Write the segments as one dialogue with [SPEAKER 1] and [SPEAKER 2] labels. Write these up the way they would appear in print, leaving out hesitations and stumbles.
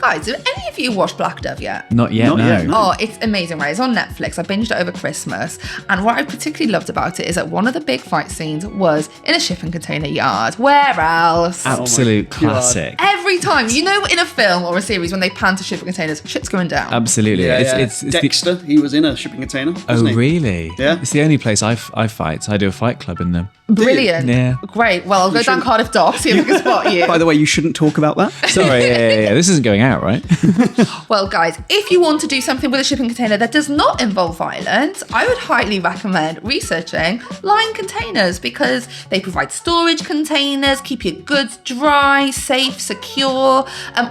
[SPEAKER 1] Guys, have any of you watched Black Dove yet?
[SPEAKER 2] Not yet, no.
[SPEAKER 1] Oh, it's amazing, right? It's on Netflix. I binged it over Christmas. And what I particularly loved about it is that one of the big fight scenes was in a shipping container yard. Where else?
[SPEAKER 2] Absolute classic.
[SPEAKER 1] Every time. You know, in a film or a series, when they pan to shipping containers, shit's going down.
[SPEAKER 2] Absolutely.
[SPEAKER 3] It's Dexter, he was in a shipping container.
[SPEAKER 2] Oh, really?
[SPEAKER 3] Yeah.
[SPEAKER 2] It's the only place I fight. I do a fight club in them.
[SPEAKER 1] Brilliant.
[SPEAKER 2] Yeah.
[SPEAKER 1] Great. Well, I'll go down Cardiff Dock, see if I can spot you.
[SPEAKER 3] By the way, you shouldn't talk about that.
[SPEAKER 2] Sorry, yeah. This isn't going out, right?
[SPEAKER 1] Well, guys, if you want to do something with a shipping container that does not involve violence, I would highly recommend researching lined containers because they provide storage containers, keep your goods dry, safe, secure.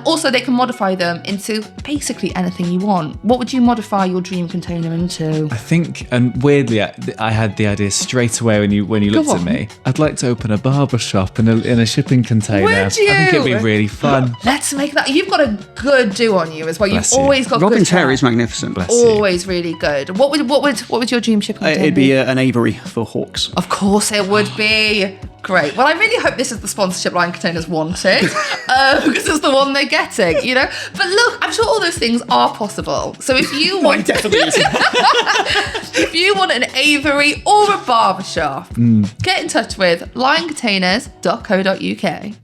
[SPEAKER 1] Also, they can modify them into basically anything you want. What would you modify your dream container into?
[SPEAKER 2] I think, and weirdly, I had the idea straight away when you looked at me. I'd like to open a barber shop in a shipping container.
[SPEAKER 1] Would you?
[SPEAKER 2] I think it'd be really fun.
[SPEAKER 1] Let's make that. You've got a good do on you as well.
[SPEAKER 2] Bless
[SPEAKER 1] You've
[SPEAKER 2] you.
[SPEAKER 1] always got
[SPEAKER 3] Robin's
[SPEAKER 1] good
[SPEAKER 3] hair
[SPEAKER 1] hair.
[SPEAKER 3] is magnificent.
[SPEAKER 2] Bless you.
[SPEAKER 1] Always really good. What would your dream shipping container
[SPEAKER 3] It'd be an Avery for hawks.
[SPEAKER 1] Of course it would be. Great. Well, I really hope this is the sponsorship line containers wanted because it's the one they're getting, you know? But look, I'm sure all those things are possible. So if you want...
[SPEAKER 3] definitely is.
[SPEAKER 1] if you want an Avery or a barbershop, get in touch with linecontainers.co.uk.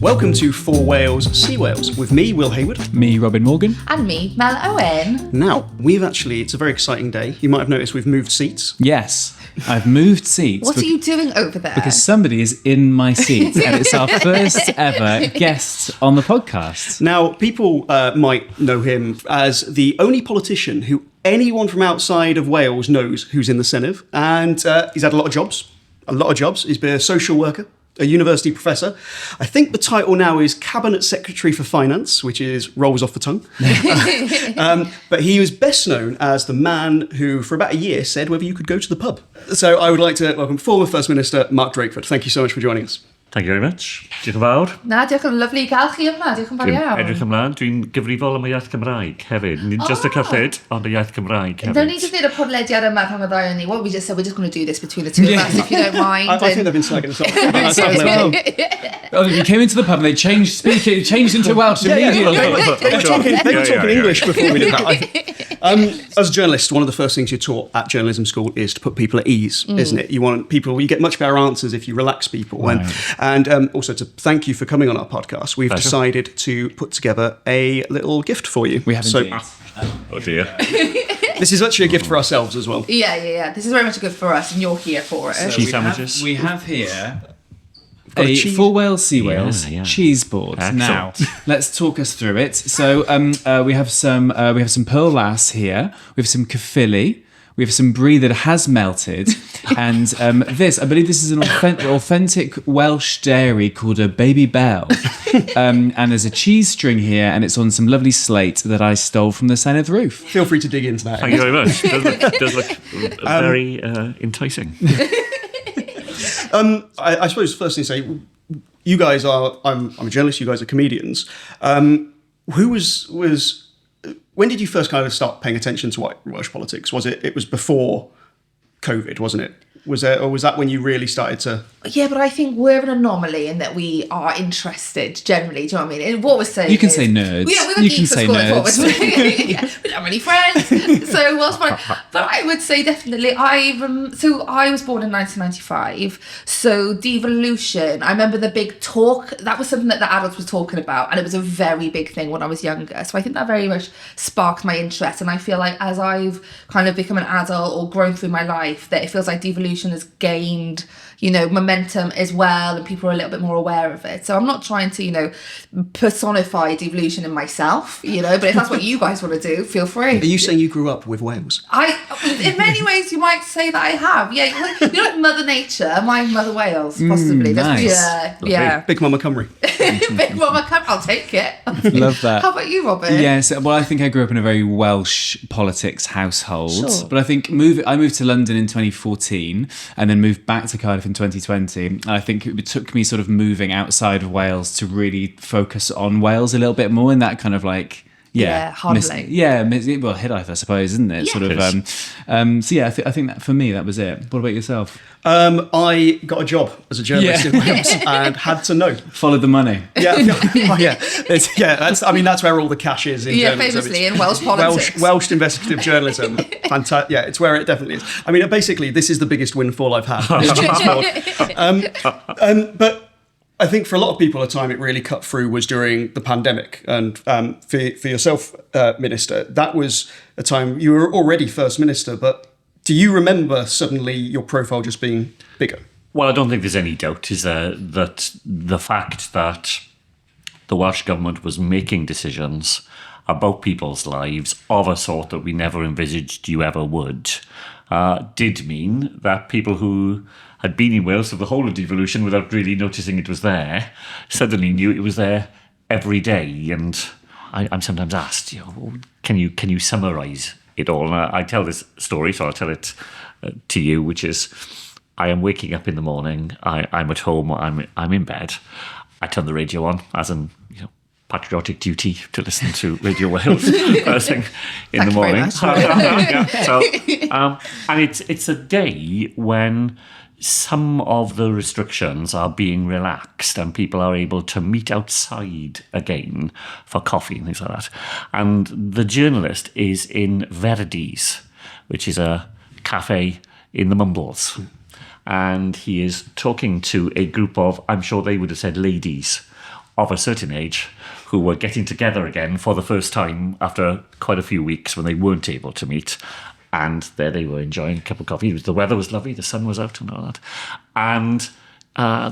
[SPEAKER 3] Welcome to For Wales, See Wales, with me, Will Hayward.
[SPEAKER 2] Me, Robin Morgan.
[SPEAKER 1] And me, Mel Owen.
[SPEAKER 3] Now, it's a very exciting day. You might have noticed we've moved seats.
[SPEAKER 2] Yes, I've moved seats.
[SPEAKER 1] What are you doing over there?
[SPEAKER 2] Because somebody is in my seat, and it's our first ever guest on the podcast.
[SPEAKER 3] Now, people might know him as the only politician who anyone from outside of Wales knows who's in the Senedd. And he's had a lot of jobs. He's been a social worker, a university professor. I think the title now is Cabinet Secretary for Finance, which rolls off the tongue. But he was best known as the man who, for about a year, said whether you could go to the pub. So I would like to welcome former First Minister Mark Drakeford. Thank you so much for joining us.
[SPEAKER 4] Thank you very much. Diolch yn fawr.
[SPEAKER 1] Na, diolch yn lyflu i gael chi yma. Diolch yn fawr iawn.
[SPEAKER 4] Edrych ymlaen, dwi'n gyfrifol am y iaith Cymraeg hefyd. Nid just y cyllid, ond y iaith Cymraeg hefyd.
[SPEAKER 1] Don't need to do the podlediad yma pan oedd ni. What we just said, we're just going to do this between the two of us, if you don't mind.
[SPEAKER 3] I think they've been slagging us off.
[SPEAKER 2] Oh, you came into the pub and they changed into Welsh immediately.
[SPEAKER 3] They were talking English before we did that. As a journalist, one of the first things you're taught at journalism school is to put people at ease, isn't it? You get much better answers if you relax people. Right. And also to thank you for coming on our podcast. We've decided to put together a little gift for you.
[SPEAKER 2] We have indeed.
[SPEAKER 4] Oh dear.
[SPEAKER 3] This is actually a gift for ourselves as well.
[SPEAKER 1] Yeah. This is very much a good for us, and you're here for it.
[SPEAKER 4] Cheese sandwiches.
[SPEAKER 2] We have here
[SPEAKER 3] a
[SPEAKER 2] For Wales, See Wales cheeseboard.
[SPEAKER 4] Excellent.
[SPEAKER 2] Now, let's talk us through it. So we have some Pearl Lass here. We have some Caerphilly. We have some brie that has melted, and I believe this is an authentic Welsh dairy called a Babybels, and there's a cheese string here, and it's on some lovely slate that I stole from the Senedd roof.
[SPEAKER 3] Feel free to dig into that.
[SPEAKER 4] Thank you very much. It does look very enticing.
[SPEAKER 3] I suppose the first thing to say, you guys are. I'm a journalist. You guys are comedians. When did you first kind of start paying attention to Welsh politics? It was before COVID, wasn't it? Was that when you really started to...
[SPEAKER 1] Yeah, but I think we're an anomaly in that we are interested generally. Do you know what I mean? And what we're saying
[SPEAKER 2] You can say nerds.
[SPEAKER 1] Yeah, we were geeks at school. That's what we're saying. Yeah, we don't have any friends. So what's fun? But I would say definitely I was born in 1995. So Devolution, I remember the big talk. That was something that the adults were talking about, and it was a very big thing when I was younger. So I think that very much sparked my interest. And I feel like as I've kind of become an adult or grown through my life, that it feels like Devolution has gained, momentum as well, and people are a little bit more aware of it. So I'm not trying to, personify devolution in myself, but if that's what you guys want to do, feel free.
[SPEAKER 3] Are you saying you grew up with Wales?
[SPEAKER 1] In many ways, you might say that I have. Yeah, like Mother Nature, my Mother Wales, possibly.
[SPEAKER 2] Nice.
[SPEAKER 1] Yeah.
[SPEAKER 3] Big Mama Cymru.
[SPEAKER 1] Big Mama Cymru. I'll take it.
[SPEAKER 2] Love that.
[SPEAKER 1] How about you, Robin?
[SPEAKER 2] Yes, well, I think I grew up in a very Welsh politics household.
[SPEAKER 1] Sure.
[SPEAKER 2] But I think I moved to London in 2014 and then moved back to Cardiff in 2020. And I think it took me sort of moving outside of Wales to really focus on Wales a little bit more in that kind of like
[SPEAKER 1] Handling.
[SPEAKER 2] Well, Hiraeth, I suppose, isn't it? Sort of. So yeah, I think that for me that was it. What about yourself?
[SPEAKER 3] I got a job as a journalist in Wales and had to know.
[SPEAKER 2] Followed the money.
[SPEAKER 3] That's where all the cash is in journalism.
[SPEAKER 1] Famously in Welsh politics.
[SPEAKER 3] Welsh investigative journalism. Fantastic. Yeah, it's where it definitely is. I mean, basically, this is the biggest windfall I've had. But I think for a lot of people, a time it really cut through was during the pandemic. And for yourself, Minister, that was a time you were already First Minister, but do you remember suddenly your profile just being bigger?
[SPEAKER 4] Well, I don't think there's any doubt, is there, that the fact that the Welsh Government was making decisions about people's lives of a sort that we never envisaged you ever would, did mean that people who had been in Wales for the whole of devolution without really noticing it was there suddenly knew it was there every day. And I'm sometimes asked, can you summarise it all? And I tell this story, so I'll tell it to you, which is I am waking up in the morning, I'm at home, I'm in bed, I turn the radio on, as in patriotic duty to listen to Radio Wales first thing in the morning. And it's a day when some of the restrictions are being relaxed and people are able to meet outside again for coffee and things like that. And the journalist is in Verdi's, which is a cafe in the Mumbles. And he is talking to a group of, I'm sure they would have said ladies of a certain age, who were getting together again for the first time after quite a few weeks when they weren't able to meet. And there they were enjoying a cup of coffee. The weather was lovely, the sun was out and all that. And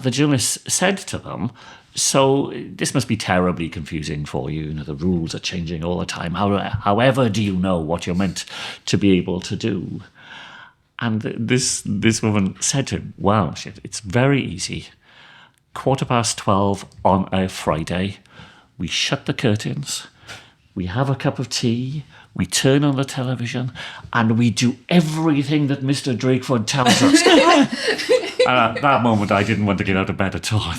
[SPEAKER 4] the journalist said to them, so this must be terribly confusing for you. The rules are changing all the time. However do you know what you're meant to be able to do? And this woman said to him, wow, it's very easy. 12:15 on a Friday, we shut the curtains, we have a cup of tea, we turn on the television, and we do everything that Mr Drakeford tells us. And at that moment, I didn't want to get out of bed at all.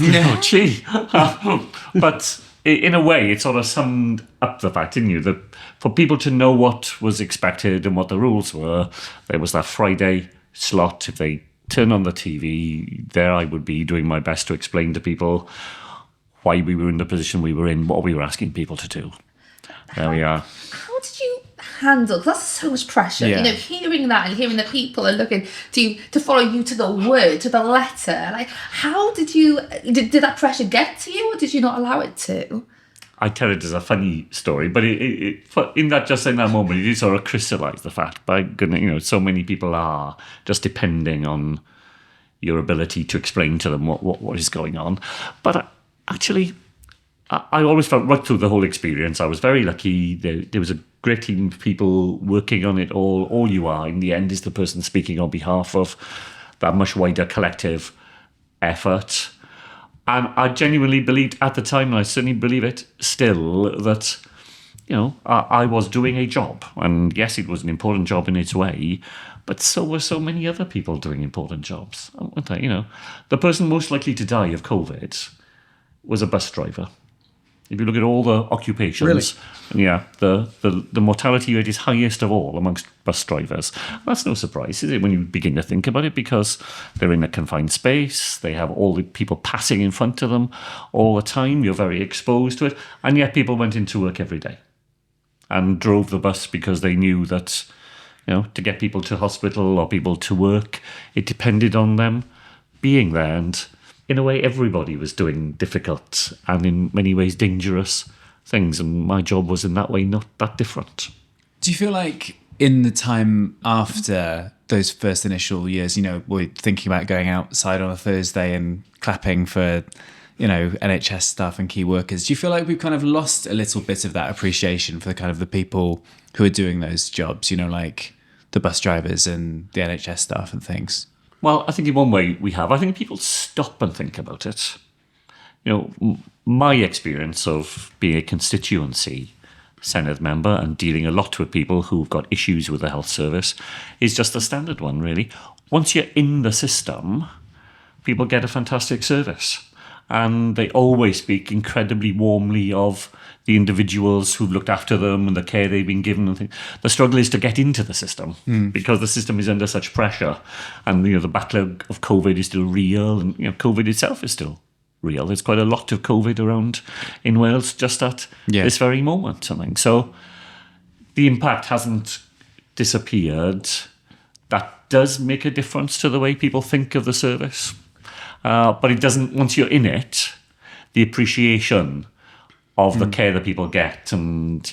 [SPEAKER 4] But in a way, it sort of summed up the fact, didn't you, that for people to know what was expected and what the rules were, there was that Friday slot. If they turn on the TV, there I would be doing my best to explain to people why we were in the position we were in, what we were asking people to do. There we are.
[SPEAKER 1] How did you handle, because that's so much pressure, hearing that and hearing that people are looking to follow you to the word, to the letter. Like, how did did that pressure get to you, or did you not allow it to?
[SPEAKER 4] I tell it as a funny story, but in that moment, it did sort of crystallise the fact. By goodness, so many people are just depending on your ability to explain to them what is going on. But actually, I always felt right through the whole experience, I was very lucky. There was a great team of people working on it all. All you are, in the end, is the person speaking on behalf of that much wider collective effort. And I genuinely believed at the time, and I certainly believe it still, that I was doing a job. And yes, it was an important job in its way, but so were so many other people doing important jobs, weren't they? The person most likely to die of COVID was a bus driver. If you look at all the occupations, the mortality rate is highest of all amongst bus drivers. That's no surprise, is it, when you begin to think about it, because they're in a confined space, they have all the people passing in front of them all the time, you're very exposed to it, and yet people went into work every day and drove the bus because they knew that, to get people to hospital or people to work, it depended on them being there. And in a way, everybody was doing difficult and in many ways dangerous things. And my job was in that way not that different.
[SPEAKER 2] Do you feel like in the time after those first initial years, we're thinking about going outside on a Thursday and clapping for, NHS staff and key workers. Do you feel like we've kind of lost a little bit of that appreciation for the people who are doing those jobs, like the bus drivers and the NHS staff and things?
[SPEAKER 4] Well, I think in one way we have. I think people stop and think about it. My experience of being a constituency Senedd member and dealing a lot with people who've got issues with the health service is just the standard one, really. Once you're in the system, people get a fantastic service. and they always speak incredibly warmly of the individuals who've looked after them and the care they've been given and things. The struggle is to get into the system because the system is under such pressure, and the backlog of COVID is still real, and COVID itself is still real. There's quite a lot of COVID around in Wales just at this very moment, I think. So the impact hasn't disappeared. That does make a difference to the way people think of the service. But it doesn't, once you're in it, the appreciation of the care that people get and,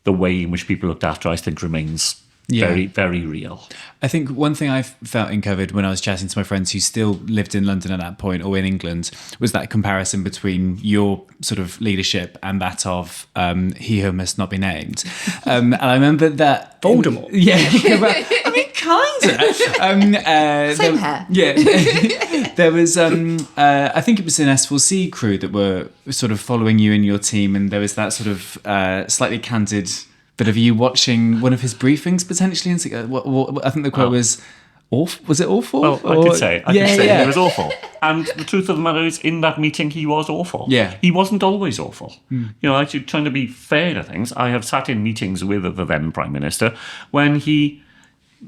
[SPEAKER 4] the way in which people looked after, I think, remains very, very real.
[SPEAKER 2] I think one thing I felt in COVID when I was chatting to my friends who still lived in London at that point or in England was that comparison between your sort of leadership and that of he who must not be named. And I remember that...
[SPEAKER 3] Voldemort.
[SPEAKER 2] I mean, kind of.
[SPEAKER 1] Same hair.
[SPEAKER 2] Yeah. There was, I think it was an S4C crew that were sort of following you and your team, and there was that sort of slightly candid bit of you watching one of his briefings potentially. And I think the quote was, awful. Was it awful?
[SPEAKER 4] Well, I could say he was awful. And the truth of the matter is, in that meeting, he was awful.
[SPEAKER 2] Yeah.
[SPEAKER 4] He wasn't always awful. Actually, trying to be fair to things, I have sat in meetings with the then Prime Minister when he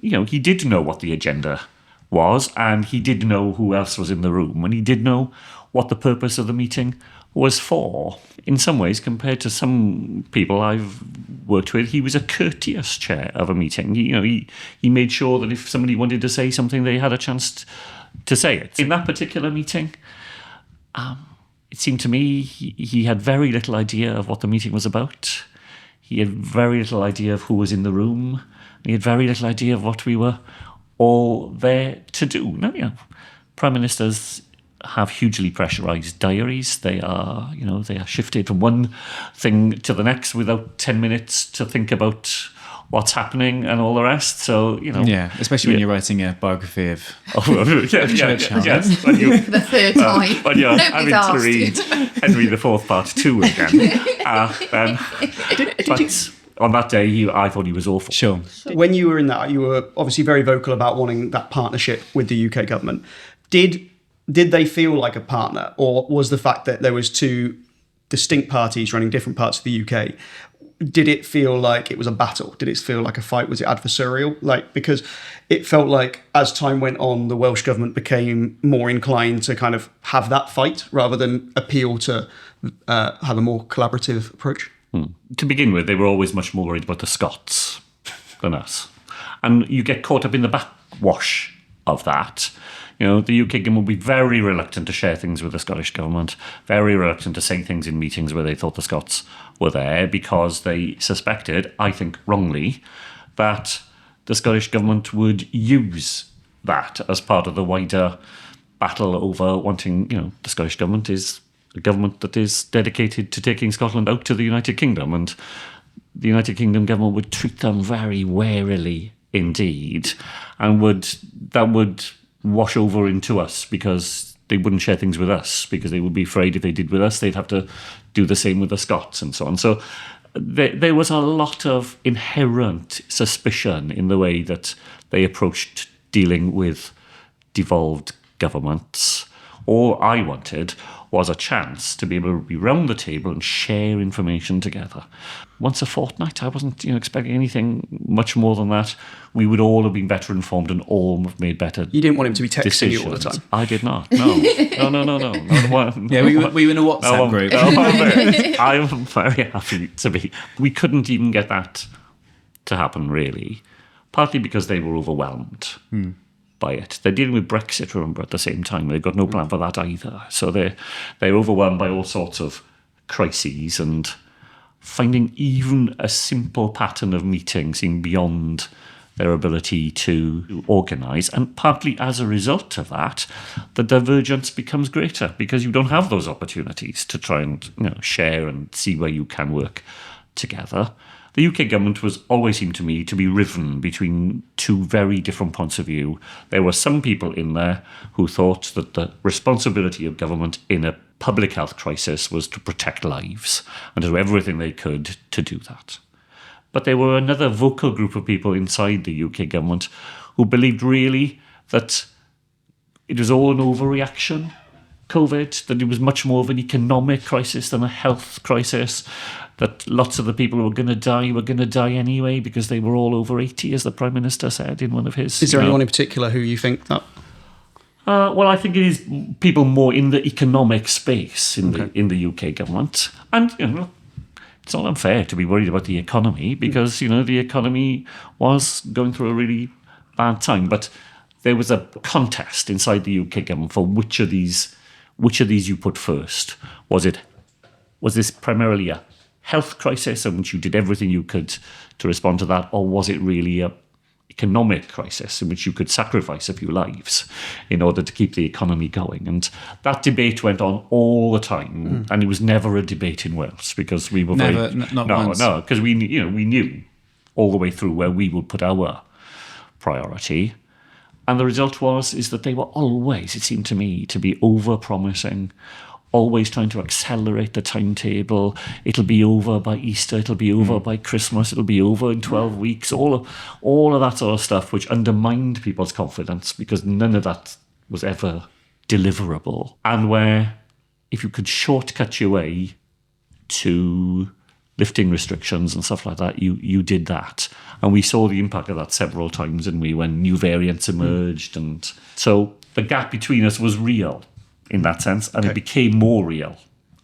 [SPEAKER 4] did know what the agenda was, and he did know who else was in the room, and he did know what the purpose of the meeting was for. In some ways, compared to some people I've worked with, he was a courteous chair of a meeting. He made sure that if somebody wanted to say something, they had a chance to say it. In that particular meeting, it seemed to me he had very little idea of what the meeting was about. He had very little idea of who was in the room. He had very little idea of what we were all there to do. Now, Prime Ministers have hugely pressurised diaries. They are shifted from one thing to the next without 10 minutes to think about what's happening and all the rest. So,
[SPEAKER 2] especially when you're writing a biography of
[SPEAKER 4] Churchill. Yes.
[SPEAKER 1] For the third time.
[SPEAKER 4] When you're
[SPEAKER 1] Nobody's
[SPEAKER 4] having to read Henry IV Part 2 again. But on that day, I thought he was awful.
[SPEAKER 2] Sure.
[SPEAKER 3] When you were in that, you were obviously very vocal about wanting that partnership with the UK government. Did they feel like a partner, or was the fact that there was two distinct parties running different parts of the UK, did it feel like it was a battle? Did it feel like a fight? Was it adversarial? Because it felt like as time went on, the Welsh government became more inclined to kind of have that fight rather than appeal to have a more collaborative approach.
[SPEAKER 4] To begin with, they were always much more worried about the Scots than us. And you get caught up in the backwash of that. The UK government would be very reluctant to share things with the Scottish government, very reluctant to say things in meetings where they thought the Scots were there, because they suspected, I think wrongly, that the Scottish government would use that as part of the wider battle over wanting, the Scottish government is a government that is dedicated to taking Scotland out to the United Kingdom, and the United Kingdom government would treat them very warily indeed, and that would wash over into us because they wouldn't share things with us, because they would be afraid if they did with us, they'd have to do the same with the Scots and so on. So there was a lot of inherent suspicion in the way that they approached dealing with devolved governments. All I wanted was a chance to be able to be round the table and share information together. Once a fortnight, I wasn't expecting anything much more than that. We would all have been better informed and all have made better
[SPEAKER 3] You didn't want him to be texting
[SPEAKER 4] decisions.
[SPEAKER 3] you all the time?
[SPEAKER 4] I did not, no. No.
[SPEAKER 2] Yeah, we were in a WhatsApp group.
[SPEAKER 4] I'm very happy to be. We couldn't even get that to happen, really, partly because they were overwhelmed by it. They're dealing with Brexit, remember, at the same time. They've got no plan for that either. So they're overwhelmed by all sorts of crises, and finding even a simple pattern of meeting seemed beyond their ability to organise. And partly as a result of that, the divergence becomes greater because you don't have those opportunities to try and share and see where you can work together. The UK government always seemed to me to be riven between two very different points of view. There were some people in there who thought that the responsibility of government in a public health crisis was to protect lives and to do everything they could to do that. But there were another vocal group of people inside the UK government who believed really that it was all an overreaction COVID, that it was much more of an economic crisis than a health crisis, that lots of the people who were going to die anyway because they were all over 80, as the Prime Minister said in one of his...
[SPEAKER 3] Is there anyone in particular who you think that...
[SPEAKER 4] Well, I think it is people more in the economic space in the UK government. And, it's not unfair to be worried about the economy because, the economy was going through a really bad time. But there was a contest inside the UK government for which of these you put first. Was this primarily a health crisis in which you did everything you could to respond to that, or was it really a economic crisis in which you could sacrifice a few lives in order to keep the economy going? And that debate went on all the time, and it was never a debate in Wales because we were because we knew all the way through where we would put our priority. And the result is that they were always, it seemed to me, to be over-promising, always trying to accelerate the timetable. It'll be over by Easter, it'll be over by Christmas, it'll be over in 12 weeks, all of that sort of stuff, which undermined people's confidence because none of that was ever deliverable. And where, if you could shortcut your way to lifting restrictions and stuff like that, you did that. And we saw the impact of that several times, didn't we, when new variants emerged. And so the gap between us was real in that sense, and it became more real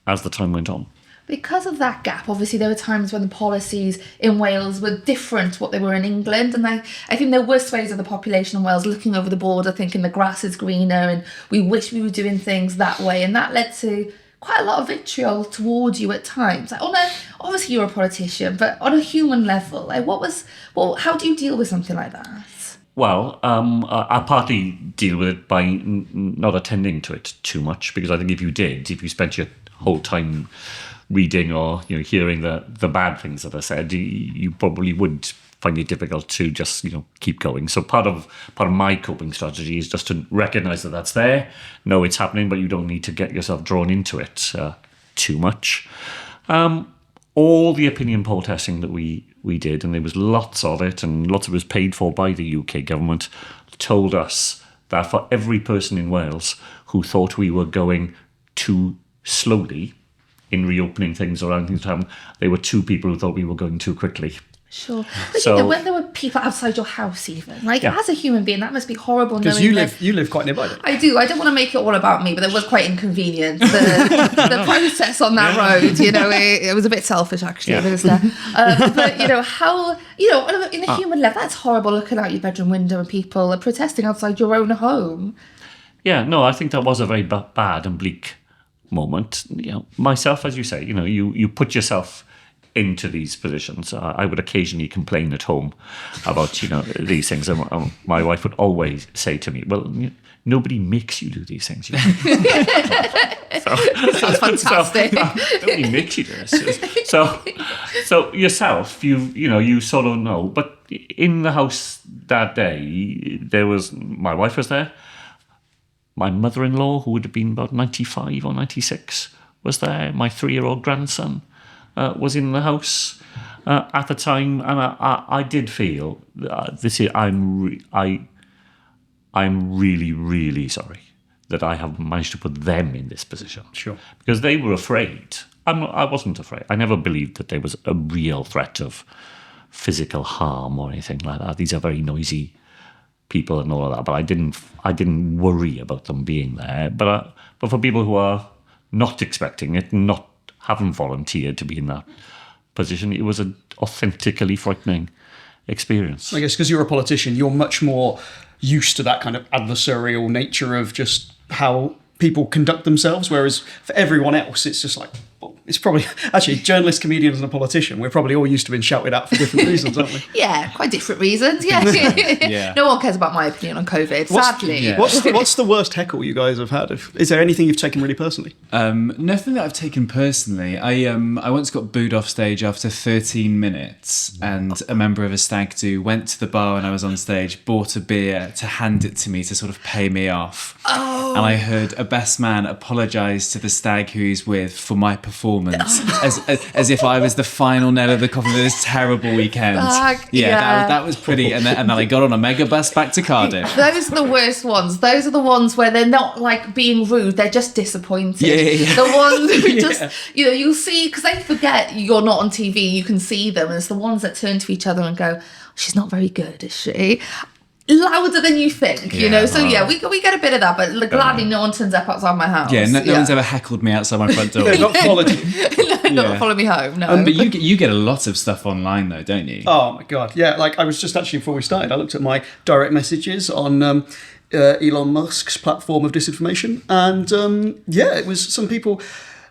[SPEAKER 4] as the time went on.
[SPEAKER 1] Because of that gap, obviously there were times when the policies in Wales were different to what they were in England, and I think there were swathes of the population in Wales looking over the border thinking the grass is greener and we wish we were doing things that way, and that led to quite a lot of vitriol towards you at times. Obviously you're a politician, but on a human level, how do you deal with something like that?
[SPEAKER 4] Well, I partly deal with it by not attending to it too much, because I think if you spent your whole time reading or hearing the bad things that are said, you probably would find it difficult to just keep going. So part of my coping strategy is just to recognise that that's there, know it's happening, but you don't need to get yourself drawn into it too much. All the opinion poll testing that we did, and there was lots of it, and lots of it was paid for by the UK government, told us that for every person in Wales who thought we were going too slowly in reopening things or anything to happen, there were 2 people who thought we were going too quickly.
[SPEAKER 1] Sure. But when there were people outside your house even, as a human being, that must be horrible.
[SPEAKER 3] Because you live quite nearby.
[SPEAKER 1] I do. I don't want to make it all about me, but it was quite inconvenient. The process on that road, it was a bit selfish actually. Yeah. But how, in a human level, that's horrible looking out your bedroom window and people are protesting outside your own home.
[SPEAKER 4] Yeah, no, I think that was a very bad and bleak moment. Myself, as you say, you put yourself into these positions. I would occasionally complain at home about these things, and my wife would always say to me, "Well, nobody makes you do these things."
[SPEAKER 1] Sounds fantastic.
[SPEAKER 4] Nobody makes you do this. So yourself, you sort of know. But in the house that day, my wife was there. My mother-in-law, who would have been about 95 or 96, was there. My 3-year-old grandson was in the house at the time, and I did feel I'm really, really sorry that I have managed to put them in this position.
[SPEAKER 3] Sure,
[SPEAKER 4] because they were afraid. I wasn't afraid. I never believed that there was a real threat of physical harm or anything like that. These are very noisy people and all of that, but I didn't worry about them being there. But for people who are not expecting it, haven't volunteered to be in that position, it was an authentically frightening experience.
[SPEAKER 3] I guess because you're a politician, you're much more used to that kind of adversarial nature of just how people conduct themselves, whereas for everyone else, it's just like, well, it's probably, actually, journalists, comedians and a politician, we're probably all used to being shouted at for different reasons, aren't we?
[SPEAKER 1] Yeah, quite different reasons, yeah.
[SPEAKER 2] Yeah.
[SPEAKER 1] No one cares about my opinion on COVID, sadly.
[SPEAKER 3] What's the worst heckle you guys have had? Is there anything you've taken really personally?
[SPEAKER 2] Nothing that I've taken personally. I once got booed off stage after 13 minutes, and a member of a stag do went to the bar when I was on stage, bought a beer to hand it to me to sort of pay me off. and I heard a best man apologise to the stag who he's with for my performance, as if I was the final nail of the coffin of this terrible weekend. That was pretty. And then I got on a mega bus back to Cardiff.
[SPEAKER 1] Those are the worst ones. Those are the ones where they're not like being rude, they're just disappointed.
[SPEAKER 2] Yeah.
[SPEAKER 1] The ones who just, you'll see, because they forget you're not on TV, you can see them, and it's the ones that turn to each other and go, she's not very good, is she? Louder than you think, you know. So we get a bit of that, but gladly no one turns up outside my house.
[SPEAKER 2] Yeah, no one's ever heckled me outside my front door.
[SPEAKER 3] They're not followed you.
[SPEAKER 1] Not follow me home. No,
[SPEAKER 2] but you get a lot of stuff online though, don't you?
[SPEAKER 3] Oh my god, yeah. Like I was just actually before we started, I looked at my direct messages on Elon Musk's platform of disinformation, and it was some people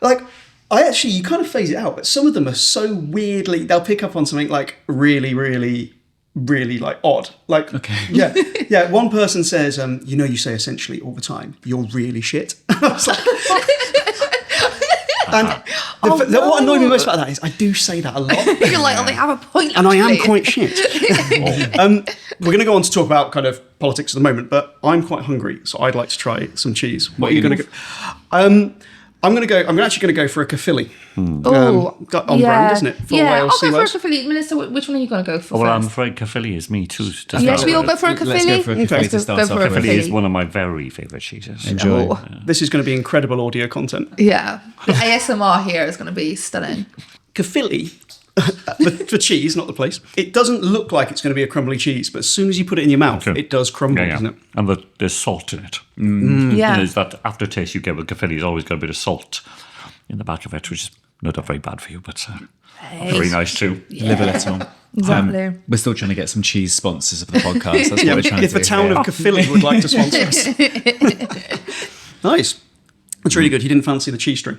[SPEAKER 3] like. You kind of phase it out, but some of them are so weirdly. They'll pick up on something like really, really, really like odd. Like, yeah. One person says, you say essentially all the time, you're really shit. I was like, and what annoyed me most about that is I do say that a lot.
[SPEAKER 1] You're like, they have a point.
[SPEAKER 3] And I am quite shit. We're going to go on to talk about kind of politics at the moment, but I'm quite hungry, so I'd like to try some cheese. What are you going to go? I'm actually going to go for a Caerphilly. On brand, isn't it? For Wales,
[SPEAKER 1] I'll go for a Caerphilly. Minister, which one are you going to go for?
[SPEAKER 4] Well,
[SPEAKER 1] first?
[SPEAKER 4] I'm afraid Caerphilly is me too.
[SPEAKER 1] Yes, we all go for a Caerphilly.
[SPEAKER 2] Let's go for a Caerphilly to start off.
[SPEAKER 4] Caerphilly is one of my very favourite cheeses.
[SPEAKER 2] Enjoy.
[SPEAKER 3] This is going to be incredible audio content.
[SPEAKER 1] Yeah. The ASMR here is going to be stunning.
[SPEAKER 3] Caerphilly, for cheese, not the place, it doesn't look like it's going to be a crumbly cheese, but as soon as you put it in your mouth, it does crumble, doesn't it?
[SPEAKER 4] And there's salt in it.
[SPEAKER 1] Yeah.
[SPEAKER 4] There's that aftertaste you get with Caerphilly. It's always got a bit of salt in the back of it, which is not very bad for you, but very nice too.
[SPEAKER 2] Live a little.
[SPEAKER 1] Exactly.
[SPEAKER 2] We're still trying to get some cheese sponsors of the podcast. That's what we're trying to do.
[SPEAKER 3] If the town of Caerphilly would like to sponsor us. Nice. That's really good. You didn't fancy the cheese string?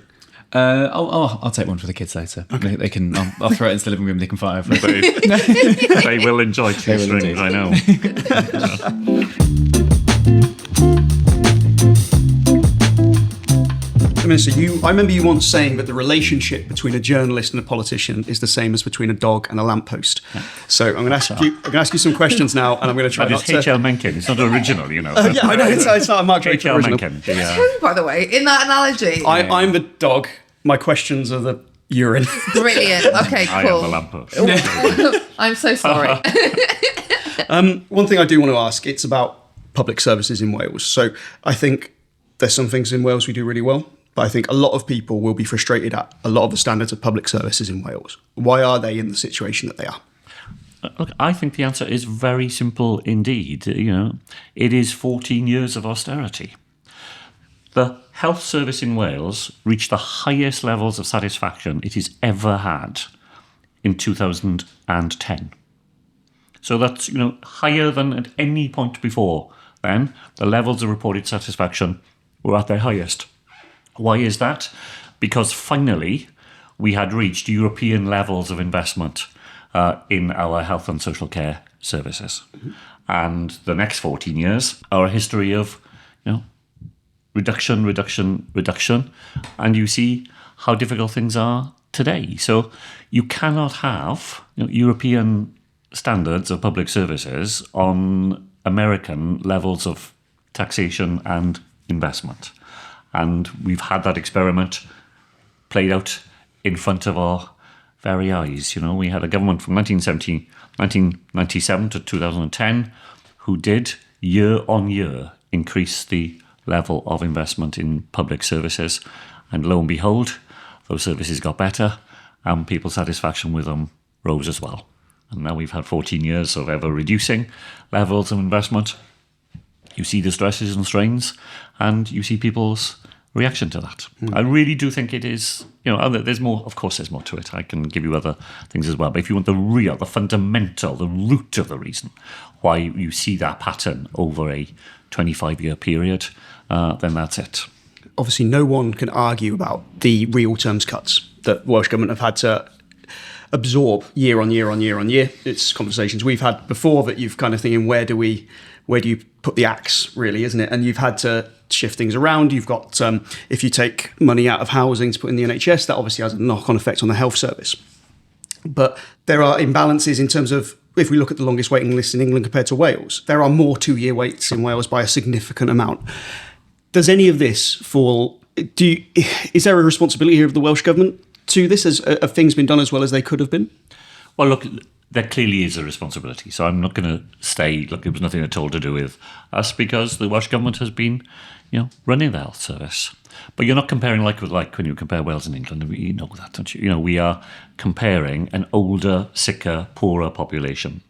[SPEAKER 2] I'll take one for the kids later. Okay. They can. I'll throw it into the living room. They can fight over it.
[SPEAKER 4] They will enjoy cheese strings, I know.
[SPEAKER 3] Minister, I remember you once saying that the relationship between a journalist and a politician is the same as between a dog and a lamppost. So I'm going to ask you some questions now, and I'm going to try not to.
[SPEAKER 4] H.L. Mencken. It's not original, you know.
[SPEAKER 3] Yeah, I know it's not a Mark Drakeford
[SPEAKER 4] H.L.
[SPEAKER 3] original.
[SPEAKER 4] Mencken.
[SPEAKER 1] Who, by the way, in that analogy?
[SPEAKER 3] I'm the dog. My questions are the urine.
[SPEAKER 1] Brilliant. Okay,
[SPEAKER 4] I am
[SPEAKER 1] cool.
[SPEAKER 4] the lamppost.
[SPEAKER 1] I'm so sorry.
[SPEAKER 3] One thing I do want to ask, it's about public services in Wales. So I think there's some things in Wales we do really well, but I think a lot of people will be frustrated at a lot of the standards of public services in Wales. Why are they in the situation that they are?
[SPEAKER 4] Look, I think the answer is very simple indeed. It is 14 years of austerity. The health service in Wales reached the highest levels of satisfaction it has ever had in 2010. So that's, higher than at any point before then. The levels of reported satisfaction were at their highest. Why is that? Because finally we had reached European levels of investment in our health and social care services. Mm-hmm. And the next 14 years are a history of, reduction, and you see how difficult things are today. So you cannot have European standards of public services on American levels of taxation and investment. And we've had that experiment played out in front of our very eyes. We had a government from 1997 to 2010 who did year on year increase the level of investment in public services. And lo and behold, those services got better and people's satisfaction with them rose as well. And now we've had 14 years of ever reducing levels of investment. You see the stresses and strains, and you see people's reaction to that. I really do think it is, there's more, of course there's more to it. I can give you other things as well. But if you want the fundamental, the root of the reason why you see that pattern over a 25-year period, then that's it.
[SPEAKER 3] Obviously, no one can argue about the real terms cuts that Welsh Government have had to absorb year on year on year on year. It's conversations we've had before that you've kind of thinking, where do you put the axe, really, isn't it? And you've had to shift things around. You've got, if you take money out of housing to put in the NHS, that obviously has a knock-on effect on the health service. But there are imbalances in terms of, if we look at the longest waiting list in England compared to Wales, there are more 2-year waits in Wales by a significant amount. Does any of this fall? Is there a responsibility here of the Welsh Government to this? Have things been done as well as they could have been?
[SPEAKER 4] Well, look, there clearly is a responsibility. So I'm not going to say, look, it was nothing at all to do with us, because the Welsh Government has been, running the health service. But you're not comparing like with like when you compare Wales and England. You know that, don't you? We are comparing an older, sicker, poorer population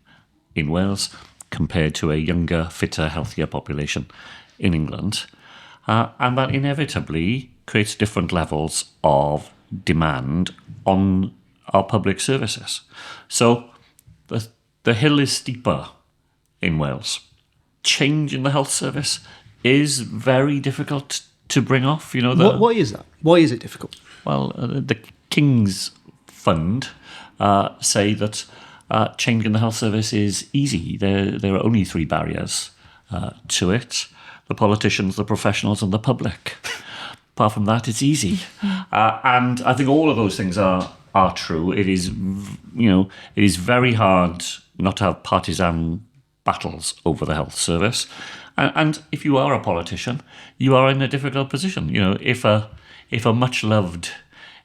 [SPEAKER 4] in Wales compared to a younger, fitter, healthier population in England. And that inevitably creates different levels of demand on our public services. So the hill is steeper in Wales. Change in the health service is very difficult to bring off.
[SPEAKER 3] Why is that? Why is it difficult?
[SPEAKER 4] Well, the King's Fund say that change in the health service is easy. There are only 3 barriers to it: the politicians, the professionals, and the public. Apart from that, it's easy. And I think all of those things are true. It is, it is very hard not to have partisan battles over the health service. And if you are a politician, you are in a difficult position. If a much-loved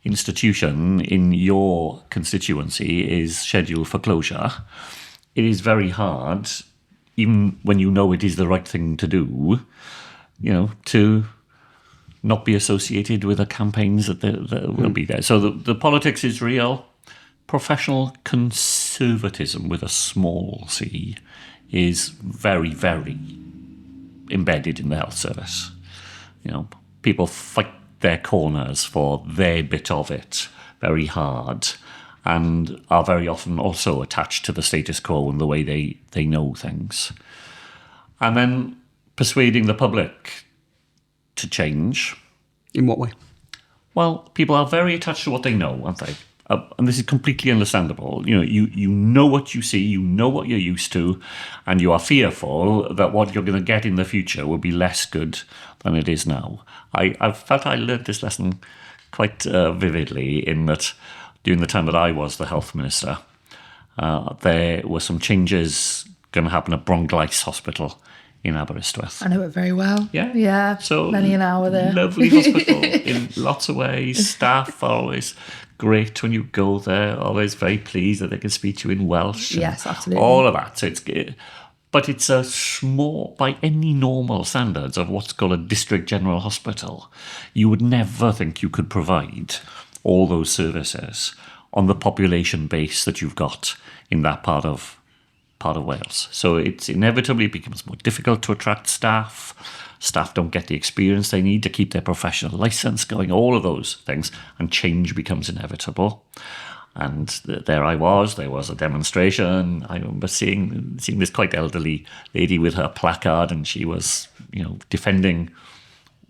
[SPEAKER 4] institution in your constituency is scheduled for closure, it is very hard, even when you know it is the right thing to do, to not be associated with the campaigns that will be there. So the politics is real. Professional conservatism with a small c is very, very embedded in the health service. People fight their corners for their bit of it very hard, and are very often also attached to the status quo and the way they know things. And then persuading the public to change.
[SPEAKER 3] In what way?
[SPEAKER 4] Well, people are very attached to what they know, aren't they? And this is completely understandable. You know what you see, you know what you're used to, and you are fearful that what you're going to get in the future will be less good than it is now. I felt I learned this lesson quite vividly in that during the time that I was the health minister, there were some changes going to happen at Bronglais Hospital in Aberystwyth.
[SPEAKER 1] I know it very well.
[SPEAKER 4] Yeah?
[SPEAKER 1] Yeah,
[SPEAKER 4] So
[SPEAKER 1] many an hour there.
[SPEAKER 4] Lovely hospital in lots of ways. Staff are always great when you go there, always very pleased that they can speak to you in Welsh.
[SPEAKER 1] Yes, absolutely.
[SPEAKER 4] All of that. So but it's a small, by any normal standards of what's called a district general hospital, you would never think you could provide all those services on the population base that you've got in that part of Wales. So it inevitably becomes more difficult to attract staff. Staff don't get the experience they need to keep their professional licence going, all of those things, and change becomes inevitable. And there was a demonstration. I remember seeing this quite elderly lady with her placard, and she was, defending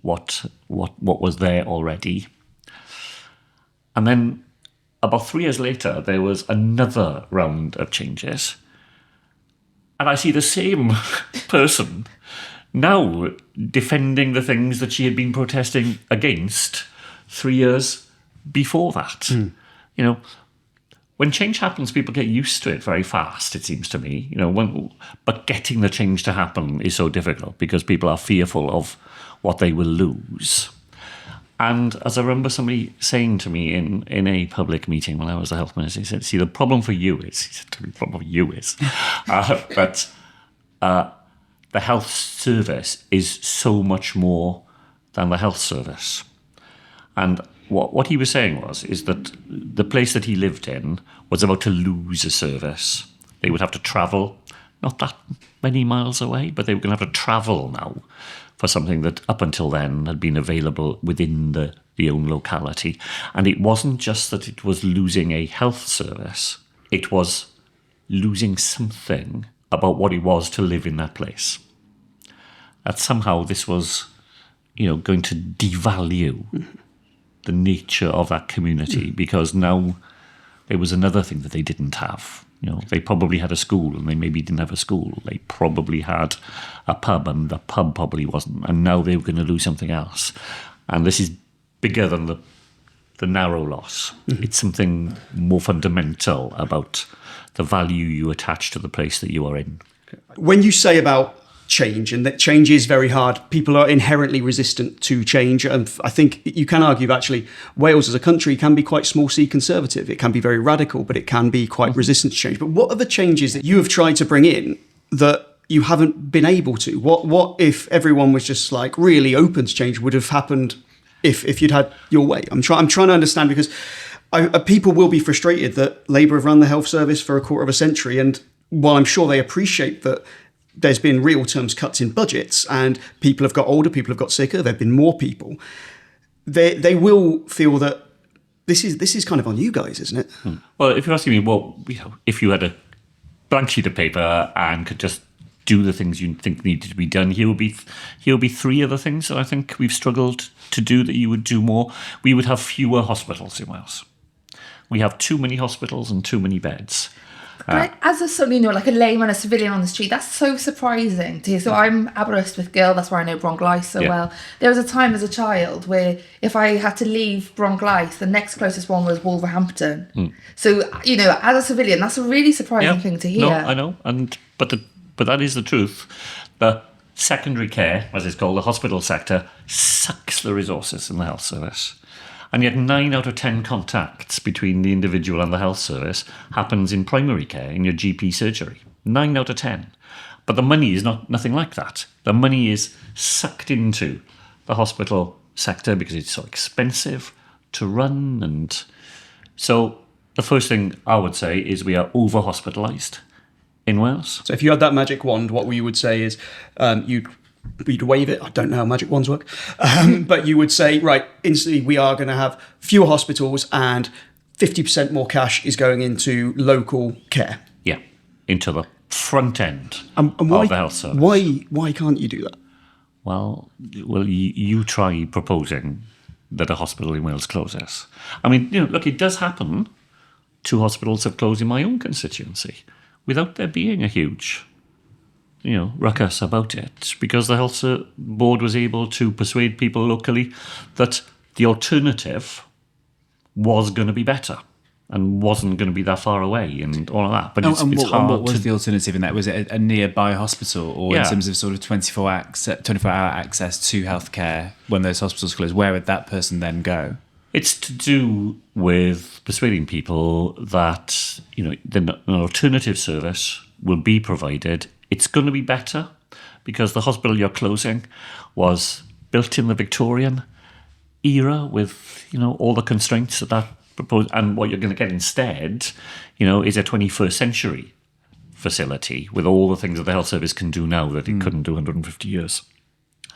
[SPEAKER 4] what was there already. And then about 3 years later, there was another round of changes. And I see the same person now defending the things that she had been protesting against 3 years before that. When change happens, people get used to it very fast, it seems to me. But getting the change to happen is so difficult because people are fearful of what they will lose. And as I remember somebody saying to me in a public meeting when I was the health minister, he said, "See, the problem for you is," that the health service is so much more than the health service. And what he was saying is that the place that he lived in was about to lose a service. They would have to travel, not that many miles away, but they were going to have to travel now for something that up until then had been available within the own locality. And it wasn't just that it was losing a health service, it was losing something about what it was to live in that place. That somehow this was, going to devalue the nature of that community because now there was another thing that they didn't have. They probably had a school and they maybe didn't have a school. They probably had a pub and the pub probably wasn't. And now they were going to lose something else. And this is bigger than the narrow loss. It's something more fundamental about the value you attach to the place that you are in.
[SPEAKER 3] When you say about change, and that change is very hard. People are inherently resistant to change, and I think you can argue that actually Wales as a country can be quite small c conservative. It can be very radical, but it can be quite resistant to change. But what are the changes that you have tried to bring in that you haven't been able to? What if everyone was just like really open to change would have happened if you'd had your way? I'm trying to understand, because people will be frustrated that Labour have run the health service for a quarter of a century, and while I'm sure they appreciate that there's been real terms cuts in budgets and people have got older, people have got sicker, there have been more people, they will feel that this is kind of on you guys, isn't it?
[SPEAKER 4] Well, if you're asking me, if you had a blank sheet of paper and could just do the things you think needed to be done, here will be three other things that I think we've struggled to do that you would do more. We would have fewer hospitals in Wales. We have too many hospitals and too many beds.
[SPEAKER 1] As a sort of, like a layman, a civilian on the street, that's so surprising to hear. So I'm Aberystwyth girl, that's where I know Bronglais so well. There was a time as a child where if I had to leave Bronglais, the next closest one was Wolverhampton. So, as a civilian, that's a really surprising thing to hear.
[SPEAKER 4] No, I know, but that is the truth. The secondary care, as it's called, the hospital sector, sucks the resources in the health service. And yet 9 out of 10 contacts between the individual and the health service happens in primary care, in your GP surgery. 9 out of 10. But the money is nothing like that. The money is sucked into the hospital sector because it's so expensive to run. And so the first thing I would say is we are over-hospitalised in Wales.
[SPEAKER 3] So if you had that magic wand, what you would say is you'd wave it. I don't know how magic wands work. But you would say, right, instantly we are going to have fewer hospitals and 50% more cash is going into local care.
[SPEAKER 4] Yeah, into the front end
[SPEAKER 3] and why,
[SPEAKER 4] of the health service.
[SPEAKER 3] Why can't you do that?
[SPEAKER 4] Well, you try proposing that a hospital in Wales closes. I mean, look, it does happen. 2 hospitals have closed in my own constituency without there being a huge ruckus about it, because the health board was able to persuade people locally that the alternative was going to be better and wasn't going to be that far away and all of that. But it's hard.
[SPEAKER 2] What was the alternative in that? Was it a nearby hospital, or in terms of sort of 24-hour access to healthcare when those hospitals close? Where would that person then go?
[SPEAKER 4] It's to do with persuading people that an alternative service will be provided. It's going to be better because the hospital you're closing was built in the Victorian era with, all the constraints that proposed. And what you're going to get instead, is a 21st century facility with all the things that the health service can do now that it couldn't do 150 years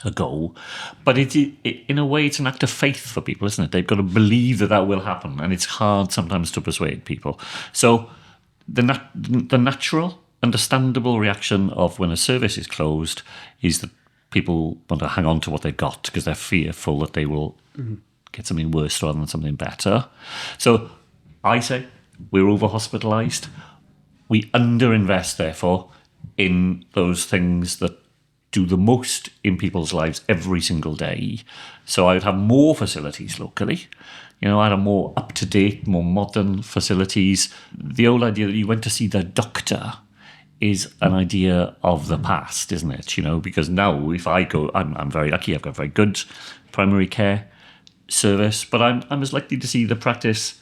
[SPEAKER 4] ago. But in a way, it's an act of faith for people, isn't it? They've got to believe that will happen. And it's hard sometimes to persuade people. So the natural, understandable reaction of when a service is closed is that people want to hang on to what they've got because they're fearful that they will get something worse rather than something better. So I say we're over-hospitalised. We underinvest, therefore, in those things that do the most in people's lives every single day. So I would have more facilities locally. I'd have more up-to-date, more modern facilities. The old idea that you went to see the doctor is an idea of the past, isn't it? Because now if I go, I'm very lucky, I've got a very good primary care service, but I'm as likely to see the practice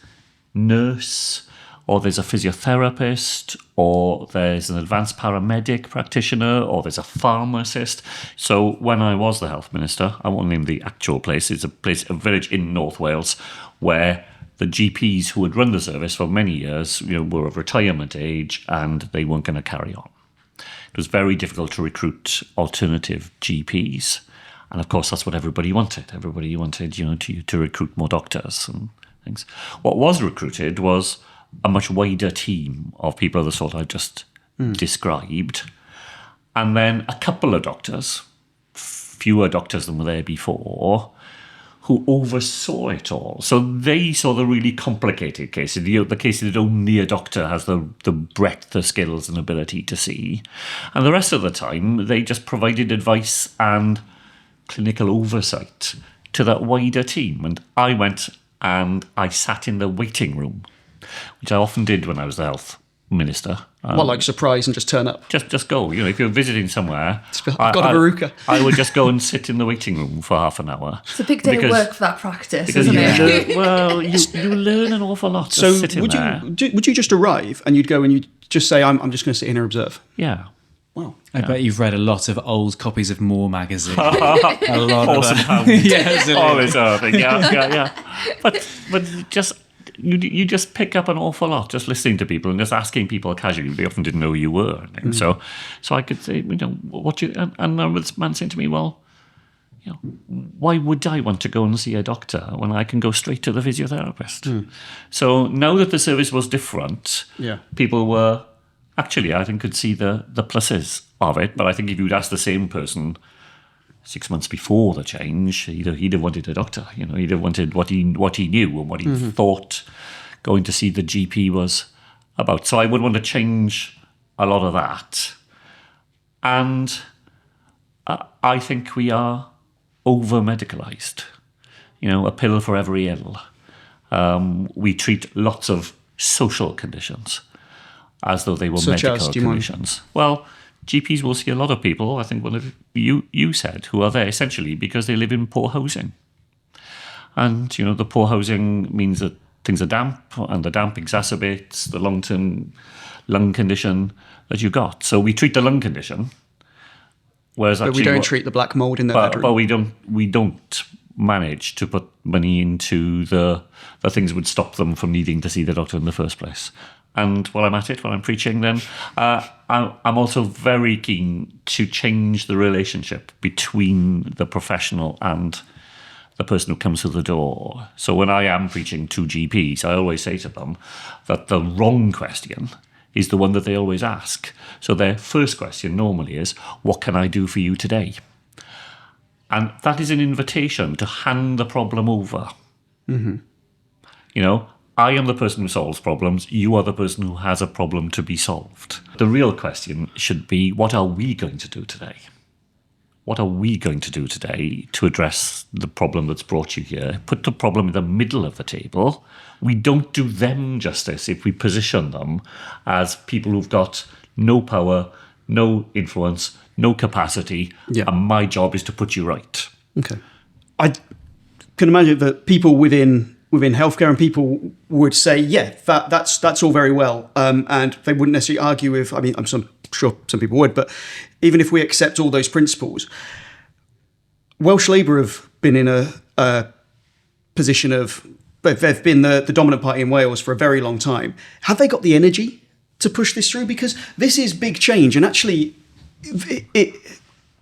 [SPEAKER 4] nurse, or there's a physiotherapist, or there's an advanced paramedic practitioner, or there's a pharmacist. So when I was the health minister, I won't name the actual place, it's a village in North Wales where the GPs who had run the service for many years, were of retirement age and they weren't going to carry on. It was very difficult to recruit alternative GPs. And of course, that's what everybody wanted. Everybody wanted, to recruit more doctors and things. What was recruited was a much wider team of people of the sort I just described. And then a couple of doctors, fewer doctors than were there before, who oversaw it all. So they saw the really complicated cases, the cases that only a doctor has the breadth of skills and ability to see. And the rest of the time, they just provided advice and clinical oversight to that wider team. And I went and I sat in the waiting room, which I often did when I was the health minister,
[SPEAKER 3] like surprise and just turn up?
[SPEAKER 4] Just go. If you're visiting somewhere,
[SPEAKER 3] I've got a Veruca.
[SPEAKER 4] I would just go and sit in the waiting room for half an hour.
[SPEAKER 1] It's a big day of work for that practice, isn't
[SPEAKER 4] it? You learn an awful lot just sitting there.
[SPEAKER 3] Would you just arrive and you'd go and you'd just say, I'm just going to sit here and observe?
[SPEAKER 4] Yeah.
[SPEAKER 3] Wow.
[SPEAKER 2] I bet you've read a lot of old copies of More magazine. A lot of that.
[SPEAKER 4] Yeah, always yeah. But you just pick up an awful lot just listening to people and just asking people casually. They often didn't know who you were. And so I could say, what you and this man saying to me, well, why would I want to go and see a doctor when I can go straight to the physiotherapist? So now that the service was different, people were actually, I think, could see the pluses of it. But I think if you'd asked the same person 6 months before the change, he'd have wanted a doctor. He'd have wanted what he knew and what he thought going to see the GP was about. So I would want to change a lot of that. And I think we are over-medicalised. A pill for every ill. We treat lots of social conditions as though they were medical conditions. Well, GPs will see a lot of people, I think one of you said, who are there essentially because they live in poor housing. And, the poor housing means that things are damp, and the damp exacerbates the long-term lung condition that you got. So we treat the lung condition, whereas
[SPEAKER 3] but we don't treat the black mould in their bedroom.
[SPEAKER 4] But we don't manage to put money into the things that would stop them from needing to see the doctor in the first place. And while I'm at it, while I'm preaching, then I'm also very keen to change the relationship between the professional and the person who comes through the door. So when I am preaching to GPs, I always say to them that the wrong question is the one that they always ask. So their first question normally is, what can I do for you today? And that is an invitation to hand the problem over. I am the person who solves problems. You are the person who has a problem to be solved. The real question should be, what are we going to do today? What are we going to do today to address the problem that's brought you here? Put the problem in the middle of the table. We don't do them justice if we position them as people who've got no power, no influence, no capacity, and my job is to put you right.
[SPEAKER 3] Okay. I can imagine that people within healthcare and people would say, that's all very well. And they wouldn't necessarily argue with, I'm sure some people would, but even if we accept all those principles, Welsh Labour have been in a position of, they've been the dominant party in Wales for a very long time. Have they got the energy to push this through? Because this is big change, and actually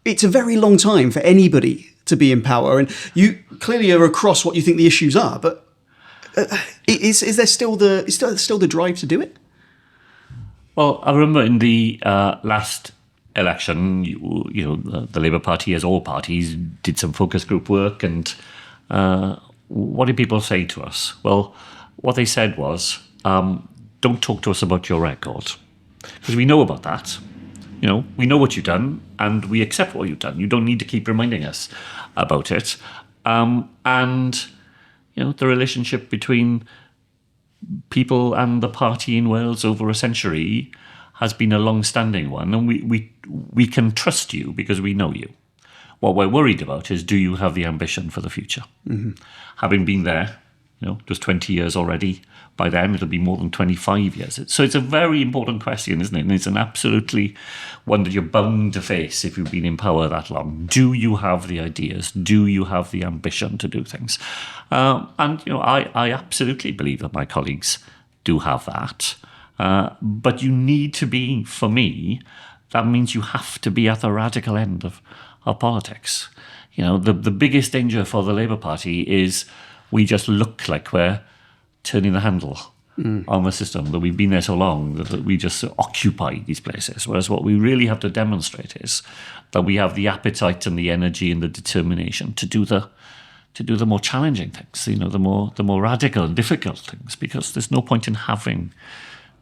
[SPEAKER 3] it's a very long time for anybody to be in power. And you clearly are across what you think the issues are, but is there still the drive to do it?
[SPEAKER 4] Well, I remember in the last election, the Labour Party, as all parties, did some focus group work. And what did people say to us? Well, what they said was, don't talk to us about your record. Because we know about that. We know what you've done, and we accept what you've done. You don't need to keep reminding us about it. The relationship between people and the party in Wales over a century has been a long-standing one, and we can trust you because we know you. What we're worried about is, do you have the ambition for the future? Having been there, just 20 years already. By then, it'll be more than 25 years. So it's a very important question, isn't it? And it's an absolutely one that you're bound to face if you've been in power that long. Do you have the ideas? Do you have the ambition to do things? I absolutely believe that my colleagues do have that. But you need to be, for me, that means you have to be at the radical end of politics. The biggest danger for the Labour Party is we just look like we're turning the handle on the system, that we've been there so long that we just occupy these places. Whereas what we really have to demonstrate is that we have the appetite and the energy and the determination to do the more challenging things, the more radical and difficult things, because there's no point in having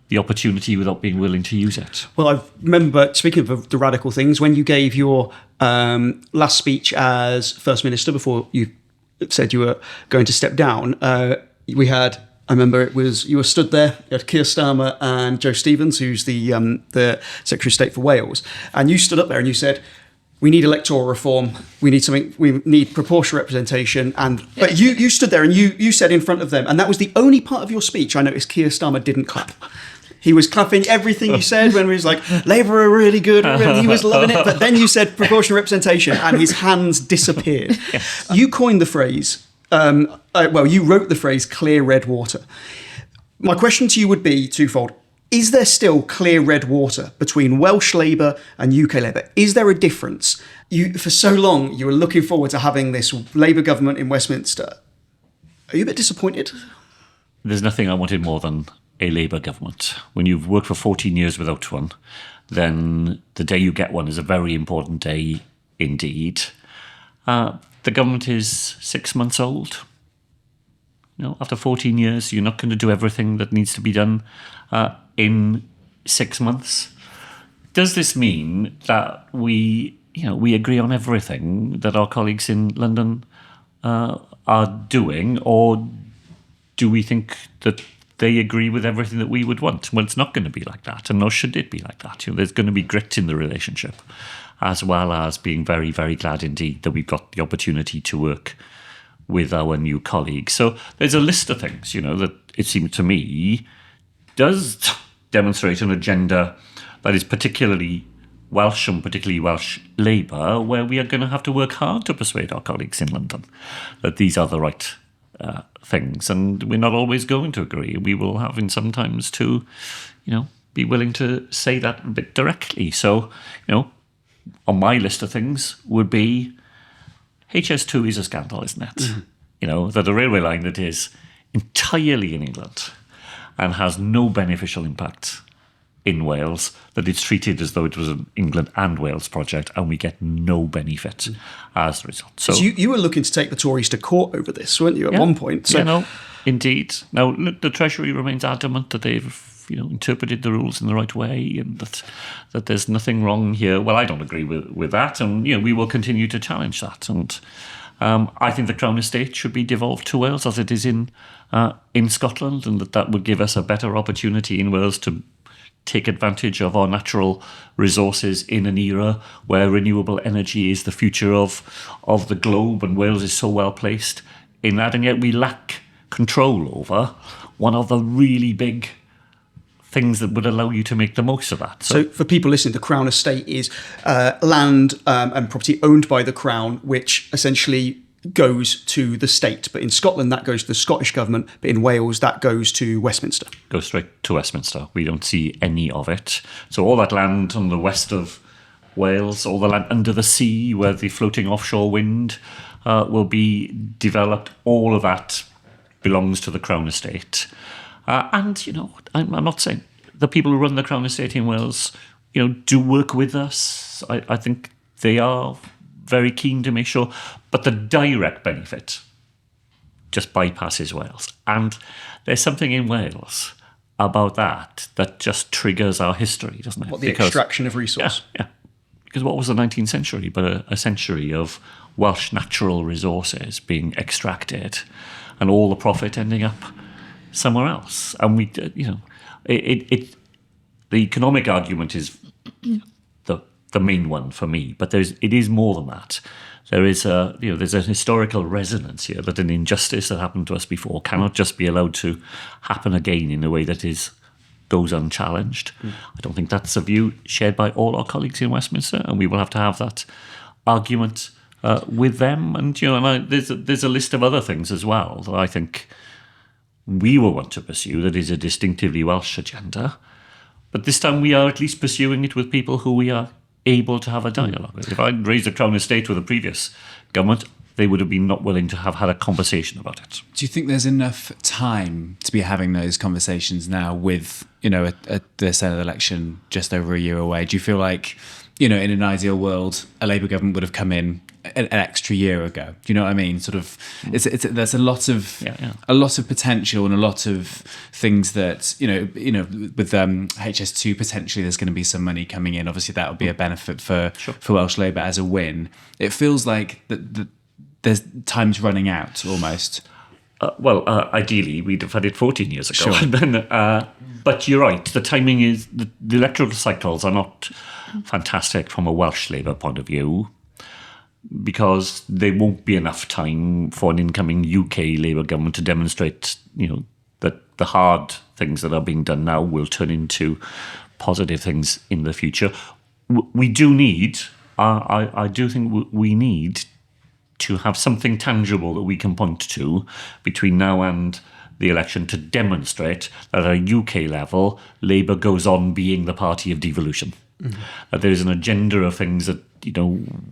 [SPEAKER 4] the opportunity without being willing to use it.
[SPEAKER 3] Well, I remember, speaking of the radical things, when you gave your last speech as First Minister before you said you were going to step down, we had I remember you were stood there. You had Keir Starmer and Joe Stevens, who's the Secretary of State for Wales, and you stood up there and you said, "We need electoral reform. We need something. We need proportional representation." But you stood there and you said in front of them, and that was the only part of your speech I noticed Keir Starmer didn't clap. He was clapping everything you said when he was like, "Labour are really good." He was loving it. But then you said proportional representation and his hands disappeared. Yes. You coined the phrase, you wrote the phrase clear red water. My question to you would be twofold. Is there still clear red water between Welsh Labour and UK Labour? Is there a difference? For so long, you were looking forward to having this Labour government in Westminster. Are you a bit disappointed?
[SPEAKER 4] There's nothing I wanted more than a Labour government. When you've worked for 14 years without one, then the day you get one is a very important day indeed. The government is 6 months old. After 14 years, you're not going to do everything that needs to be done in 6 months. Does this mean that we agree on everything that our colleagues in London are doing, or do we think that they agree with everything that we would want? Well, it's not going to be like that, and nor should it be like that. There's going to be grit in the relationship, as well as being very, very glad indeed that we've got the opportunity to work with our new colleagues. So there's a list of things, that it seemed to me does demonstrate an agenda that is particularly Welsh and particularly Welsh Labour, where we are going to have to work hard to persuade our colleagues in London that these are the right things, and we're not always going to agree. We will have in sometimes to, be willing to say that a bit directly. So, on my list of things would be HS2 is a scandal, isn't it? Mm-hmm. That a railway line that is entirely in England and has no beneficial impact in Wales, that it's treated as though it was an England and Wales project, and we get no benefit as a result. So
[SPEAKER 3] you were looking to take the Tories to court over this, weren't you, at one point? So.
[SPEAKER 4] Indeed. Now, look, the Treasury remains adamant that they've interpreted the rules in the right way, and that there's nothing wrong here. Well, I don't agree with that, and we will continue to challenge that. And I think the Crown Estate should be devolved to Wales as it is in Scotland, and that would give us a better opportunity in Wales to take advantage of our natural resources in an era where renewable energy is the future of the globe, and Wales is so well placed in that, and yet we lack control over one of the really big things that would allow you to make the most of that.
[SPEAKER 3] So for people listening, the Crown Estate is land and property owned by the Crown, which essentially goes to the state. But in Scotland, that goes to the Scottish government. But in Wales, that goes to Westminster.
[SPEAKER 4] Goes straight to Westminster. We don't see any of it. So all that land on the west of Wales, all the land under the sea where the floating offshore wind will be developed, all of that belongs to the Crown Estate. And, I'm not saying the people who run the Crown Estate in Wales, do work with us. I think they are very keen to make sure, but the direct benefit just bypasses Wales. And there's something in Wales about that just triggers our history, doesn't it?
[SPEAKER 3] What, the extraction of resource?
[SPEAKER 4] Yeah. Because what was the 19th century but a century of Welsh natural resources being extracted and all the profit ending up somewhere else? And we, the economic argument is the main one for me, but it is more than that. There is there's a historical resonance here that an injustice that happened to us before cannot just be allowed to happen again in a way that goes unchallenged. I don't think that's a view shared by all our colleagues in Westminster, and we will have to have that argument with them. And there's a list of other things as well that I think we will want to pursue that is a distinctively Welsh agenda. But this time we are at least pursuing it with people who we are able to have a dialogue with. If I'd raised the Crown Estate with the previous government, they would have been not willing to have had a conversation about it.
[SPEAKER 2] Do you think there's enough time to be having those conversations now with, the Senate election just over a year away? Do you feel like, in an ideal world, a Labour government would have come in an extra year ago? Do you know what I mean? Sort of, there's a lot of potential and a lot of things that with HS2 potentially there's going to be some money coming in. Obviously, that would be a benefit for Welsh Labour as a win. It feels like that there's time's running out almost.
[SPEAKER 4] Ideally, we'd have had it 14 years ago.
[SPEAKER 2] Sure.
[SPEAKER 4] But you're right. The timing is... The electoral cycles are not fantastic from a Welsh Labour point of view, because there won't be enough time for an incoming UK Labour government to demonstrate, that the hard things that are being done now will turn into positive things in the future. We do need... I do think we need to have something tangible that we can point to between now and the election to demonstrate that at a UK level, Labour goes on being the party of devolution. Mm-hmm. That there is an agenda of things that,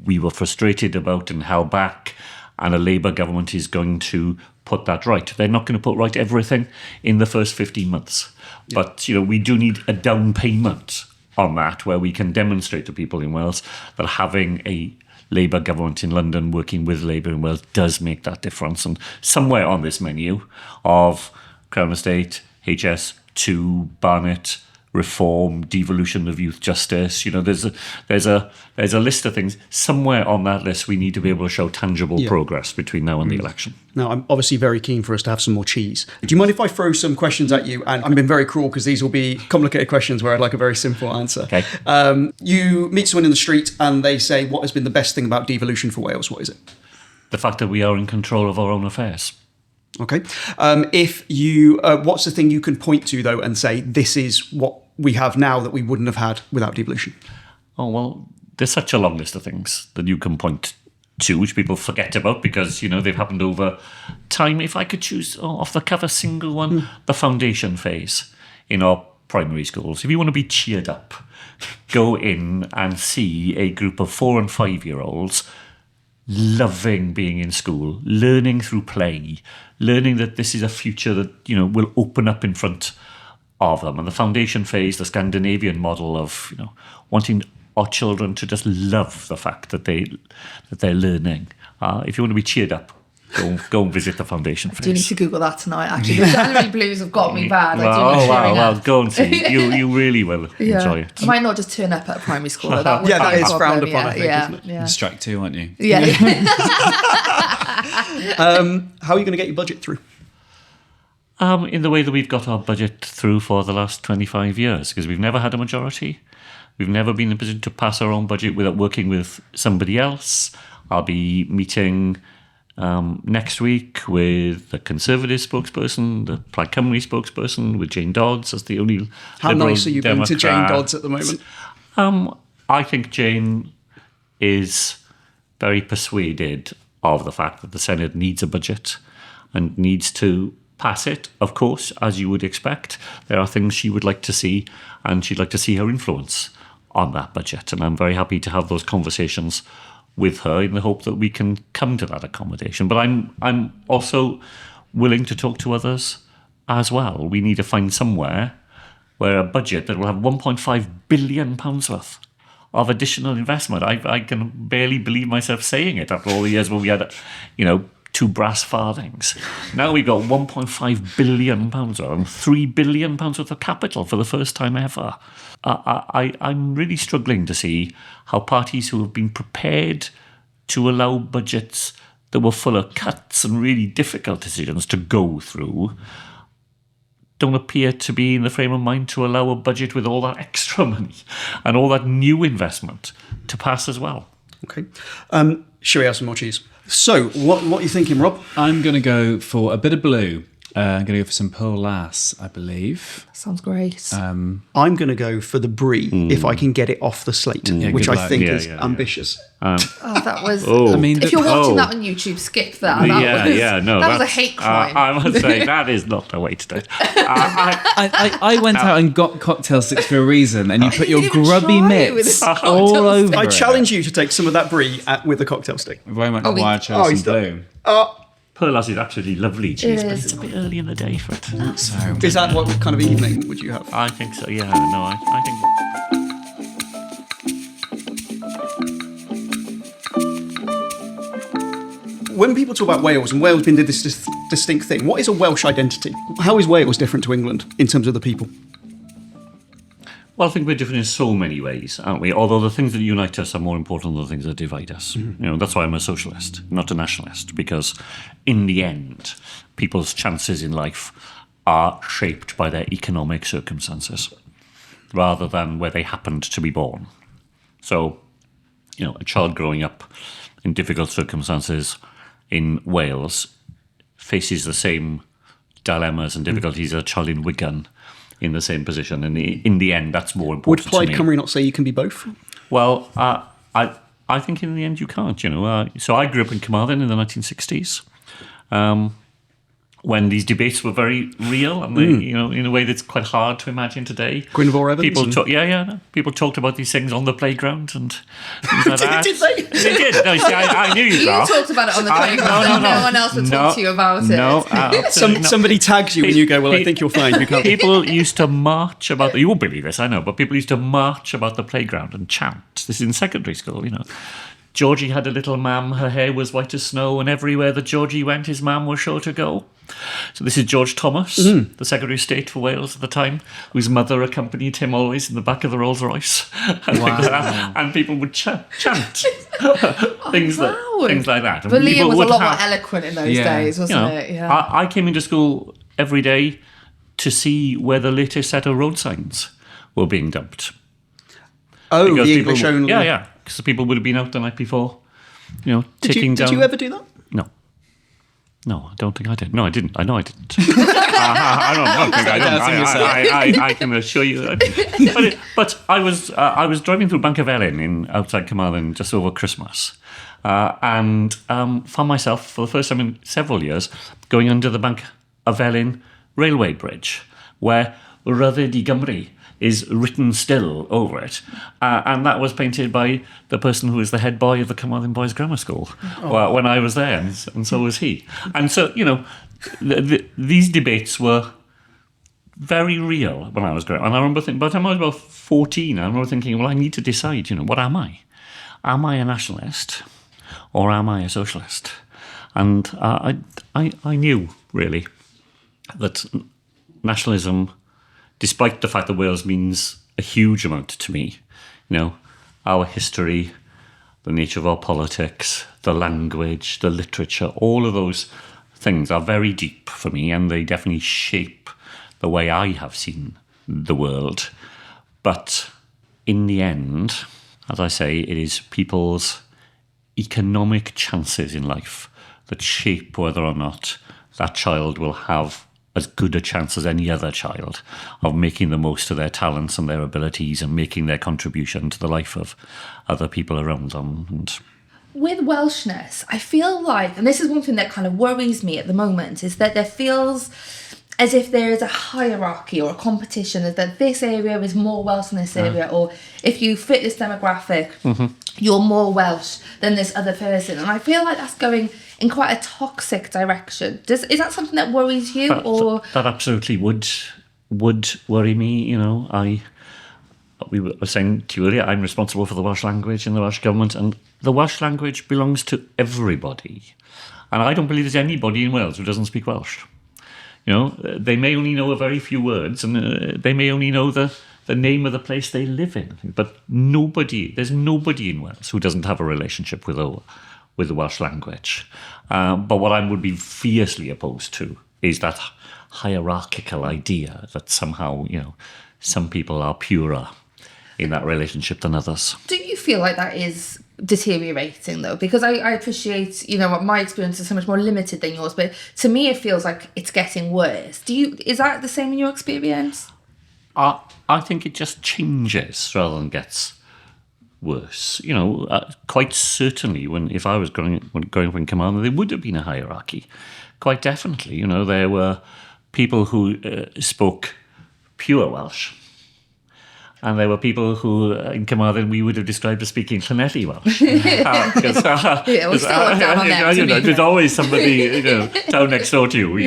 [SPEAKER 4] we were frustrated about and held back, and a Labour government is going to put that right. They're not going to put right everything in the first 15 months. Yeah. But, we do need a down payment on that, where we can demonstrate to people in Wales that having a Labour government in London working with Labour in Wales does make that difference. And somewhere on this menu of Crown Estate, HS2, Barnet, reform, devolution of youth justice, there's a list of things. Somewhere on that list, we need to be able to show tangible progress between now and the election.
[SPEAKER 3] Now, I'm obviously very keen for us to have some more cheese. Do you mind if I throw some questions at you? And I'm being very cruel because these will be complicated questions where I'd like a very simple answer.
[SPEAKER 4] Okay.
[SPEAKER 3] You meet someone in the street and they say, what has been the best thing about devolution for Wales? What is it?
[SPEAKER 4] The fact that we are in control of our own affairs.
[SPEAKER 3] Okay. What's the thing you can point to, though, and say, this is what we have now that we wouldn't have had without devolution?
[SPEAKER 4] Oh, well, there's such a long list of things that you can point to, which people forget about because, they've happened over time. If I could choose off the cuff a single one, the foundation phase in our primary schools. If you want to be cheered up, go in and see a group of 4 and 5-year-olds loving being in school, learning through play, learning that this is a future that, will open up in front of them. And the foundation phase, the Scandinavian model of, wanting our children to just love the fact that they're learning. If you want to be cheered up, go and visit the foundation phase.
[SPEAKER 1] I do need to Google that tonight, actually. The January blues have got me bad. Well,
[SPEAKER 4] go and see. You really will enjoy it.
[SPEAKER 1] I might not just turn up at primary school.
[SPEAKER 3] That is frowned upon, I think, isn't it?
[SPEAKER 2] Yeah. Strike 2, aren't you?
[SPEAKER 1] Yeah.
[SPEAKER 3] How are you going to get your budget through?
[SPEAKER 4] In the way that we've got our budget through for the last 25 years, because we've never had a majority. We've never been in a position to pass our own budget without working with somebody else. I'll be meeting next week with the Conservative spokesperson, the Plaid Cymru spokesperson, with Jane Dodds as the only
[SPEAKER 3] How
[SPEAKER 4] Liberal
[SPEAKER 3] nice are you being to Jane Dodds at the moment?
[SPEAKER 4] I think Jane is very persuaded of the fact that the Senate needs a budget and needs to pass it, of course, as you would expect. There are things she would like to see, and she'd like to see her influence on that budget. And I'm very happy to have those conversations with her in the hope that we can come to that accommodation. But I'm also willing to talk to others as well. We need to find somewhere where a budget that will have £1.5 billion worth of additional investment. I can barely believe myself saying it after all the years when we had, 2 brass farthings. Now we've got £1.5 billion and £3 billion worth of capital for the first time ever. I'm really struggling to see how parties who have been prepared to allow budgets that were full of cuts and really difficult decisions to go through don't appear to be in the frame of mind to allow a budget with all that extra money and all that new investment to pass as well.
[SPEAKER 3] Okay. Should we have some more cheese? So, what are you thinking, Rob?
[SPEAKER 2] I'm going to go for a bit of blue. I'm going to go for some Pearl Lass, I believe.
[SPEAKER 1] Sounds great.
[SPEAKER 3] I'm going to go for the brie if I can get it off the slate, which I think is ambitious.
[SPEAKER 1] That was...
[SPEAKER 4] I
[SPEAKER 1] mean, if you're watching that on YouTube, skip that. That was a hate crime.
[SPEAKER 4] I must say, that is not the way to do it.
[SPEAKER 2] I went out and got cocktail sticks for a reason, and you put your grubby mitts all over
[SPEAKER 3] I challenge you to take some of that brie with a cocktail stick.
[SPEAKER 2] Very much wild cherry blue.
[SPEAKER 4] Pearl Lass is actually lovely cheese, but it's a bit early in the day for it.
[SPEAKER 2] So,
[SPEAKER 3] is that what kind of evening would you have?
[SPEAKER 4] I think so, yeah. No, I
[SPEAKER 3] think... When people talk about Wales, and Wales being this distinct thing, what is a Welsh identity? How is Wales different to England in terms of the people?
[SPEAKER 4] Well, I think we're different in so many ways, aren't we? Although the things that unite us are more important than the things that divide us. That's why I'm a socialist, not a nationalist, because in the end, people's chances in life are shaped by their economic circumstances rather than where they happened to be born. So, a child growing up in difficult circumstances in Wales faces the same dilemmas and difficulties as a child in Wigan in the same position. And in the end, that's more
[SPEAKER 3] Would
[SPEAKER 4] important
[SPEAKER 3] Plaid
[SPEAKER 4] to me.
[SPEAKER 3] Cymru not say you can be both?
[SPEAKER 4] Well, I think in the end you can't, So I grew up in Carmarthen in the 1960s. When these debates were very real, and they, in a way that's quite hard to imagine today.
[SPEAKER 3] Gwynfor Evans?
[SPEAKER 4] People talked about these things on the playground and things like that.
[SPEAKER 3] Did they?
[SPEAKER 4] They did. No, see, I knew you'd
[SPEAKER 1] You
[SPEAKER 4] laugh.
[SPEAKER 1] talked about it on the playground, no one else would talk to you about it.
[SPEAKER 4] No, absolutely not.
[SPEAKER 3] Somebody tags you and you go, well, I think you're fine. You can't.
[SPEAKER 4] People used to march about. You won't believe this, I know, but people used to march about the playground and chant. This is in secondary school, Georgie had a little mam, her hair was white as snow, and everywhere that Georgie went, his mam was sure to go. So this is George Thomas, the Secretary of State for Wales at the time, whose mother accompanied him always in the back of the Rolls Royce. And people would chant things like that.
[SPEAKER 1] But Liam was a lot more
[SPEAKER 4] have,
[SPEAKER 1] eloquent in those days, wasn't it? Yeah.
[SPEAKER 4] I came into school every day to see where the latest set of road signs were being dumped.
[SPEAKER 3] Oh,
[SPEAKER 4] Because
[SPEAKER 3] the
[SPEAKER 4] people
[SPEAKER 3] English only.
[SPEAKER 4] Yeah. Because people would have been out the night before, taking down.
[SPEAKER 3] Did you ever do that?
[SPEAKER 4] No, I don't think I did. No, I didn't. I know I didn't. I don't think I don't. I can assure you that. But I was driving through Bank of Ellyn outside Carmarthen just over Christmas, and found myself for the first time in several years going under the Bank of Ellyn railway bridge, where Ryddid i Gymru is written still over it. And that was painted by the person who was the head boy of the Carmarthen Boys Grammar School when I was there, and so was he. And so, these debates were very real when I was growing up. And I remember thinking, by the time I was about 14, I remember thinking, well, I need to decide, what am I? Am I a nationalist or am I a socialist? And I knew, really, that nationalism, despite the fact that Wales means a huge amount to me, our history, the nature of our politics, the language, the literature, all of those things are very deep for me, and they definitely shape the way I have seen the world. But in the end, as I say, it is people's economic chances in life that shape whether or not that child will have as good a chance as any other child of making the most of their talents and their abilities and making their contribution to the life of other people around them. And
[SPEAKER 1] with Welshness, I feel like, and this is one thing that kind of worries me at the moment, is that there feels as if there is a hierarchy or a competition, is that this area is more Welsh than this area, or if you fit this demographic, you're more Welsh than this other person. And I feel like that's going in quite a toxic direction. Is that something that worries you?
[SPEAKER 4] That absolutely would worry me. We were saying to you earlier, I'm responsible for the Welsh language in the Welsh Government, and the Welsh language belongs to everybody. And I don't believe there's anybody in Wales who doesn't speak Welsh. They may only know a very few words, and they may only know the name of the place they live in. But there's nobody in Wales who doesn't have a relationship with the Welsh language. But what I would be fiercely opposed to is that hierarchical idea that somehow, some people are purer in that relationship than others.
[SPEAKER 1] Do you feel like that is deteriorating, though? Because I appreciate, my experience is so much more limited than yours, but to me it feels like it's getting worse. Is that the same in your experience?
[SPEAKER 4] I think it just changes rather than gets worse. Quite certainly, if I was growing up in Carmarthen, there would have been a hierarchy. Quite definitely, there were people who spoke pure Welsh, and there were people who, in Carmarthen, we would have described as speaking Llanelli Welsh.
[SPEAKER 1] We still look down on them.
[SPEAKER 4] There's always somebody down next door to you.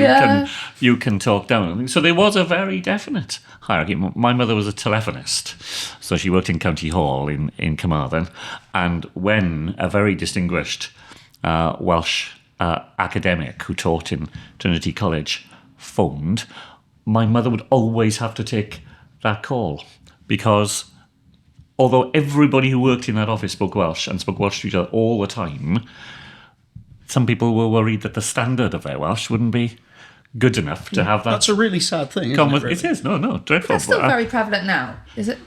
[SPEAKER 4] You can talk down. So there was a very definite hierarchy. My mother was a telephonist, so she worked in County Hall in Carmarthen. And when a very distinguished Welsh academic who taught in Trinity College phoned, my mother would always have to take that call, because although everybody who worked in that office spoke Welsh and spoke Welsh to each other all the time, some people were worried that the standard of their Welsh wouldn't be good enough to have that.
[SPEAKER 3] That's a really sad thing, isn't it? Really?
[SPEAKER 4] It is, no, dreadful.
[SPEAKER 1] That's still very prevalent now, is it?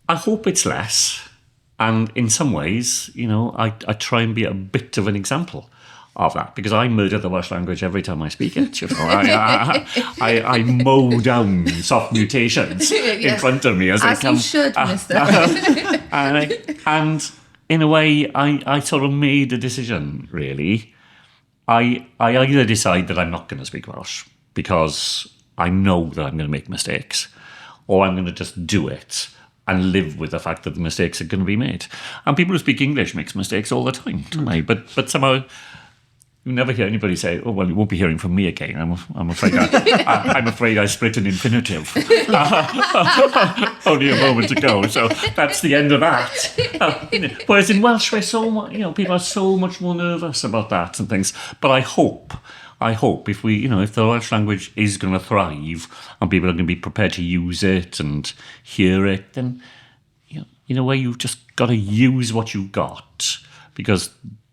[SPEAKER 4] I hope it's less. And in some ways, I try and be a bit of an example of that, because I murder the Welsh language every time I speak it. I mow down soft mutations in front of me as they come.
[SPEAKER 1] As you should, Mister.
[SPEAKER 4] And in a way, I sort of made a decision, really. I either decide that I'm not going to speak Welsh because I know that I'm going to make mistakes, or I'm going to just do it and live with the fact that the mistakes are going to be made. And people who speak English make mistakes all the time, don't they? But somehow you never hear anybody say, "Oh well, you won't be hearing from me again." I'm afraid I'm afraid I split an infinitive only a moment ago. So that's the end of that. Whereas in Welsh, we're people are so much more nervous about that and things. But I hope if we, if the Welsh language is going to thrive and people are going to be prepared to use it and hear it, then in a way you've just got to use what you've got, because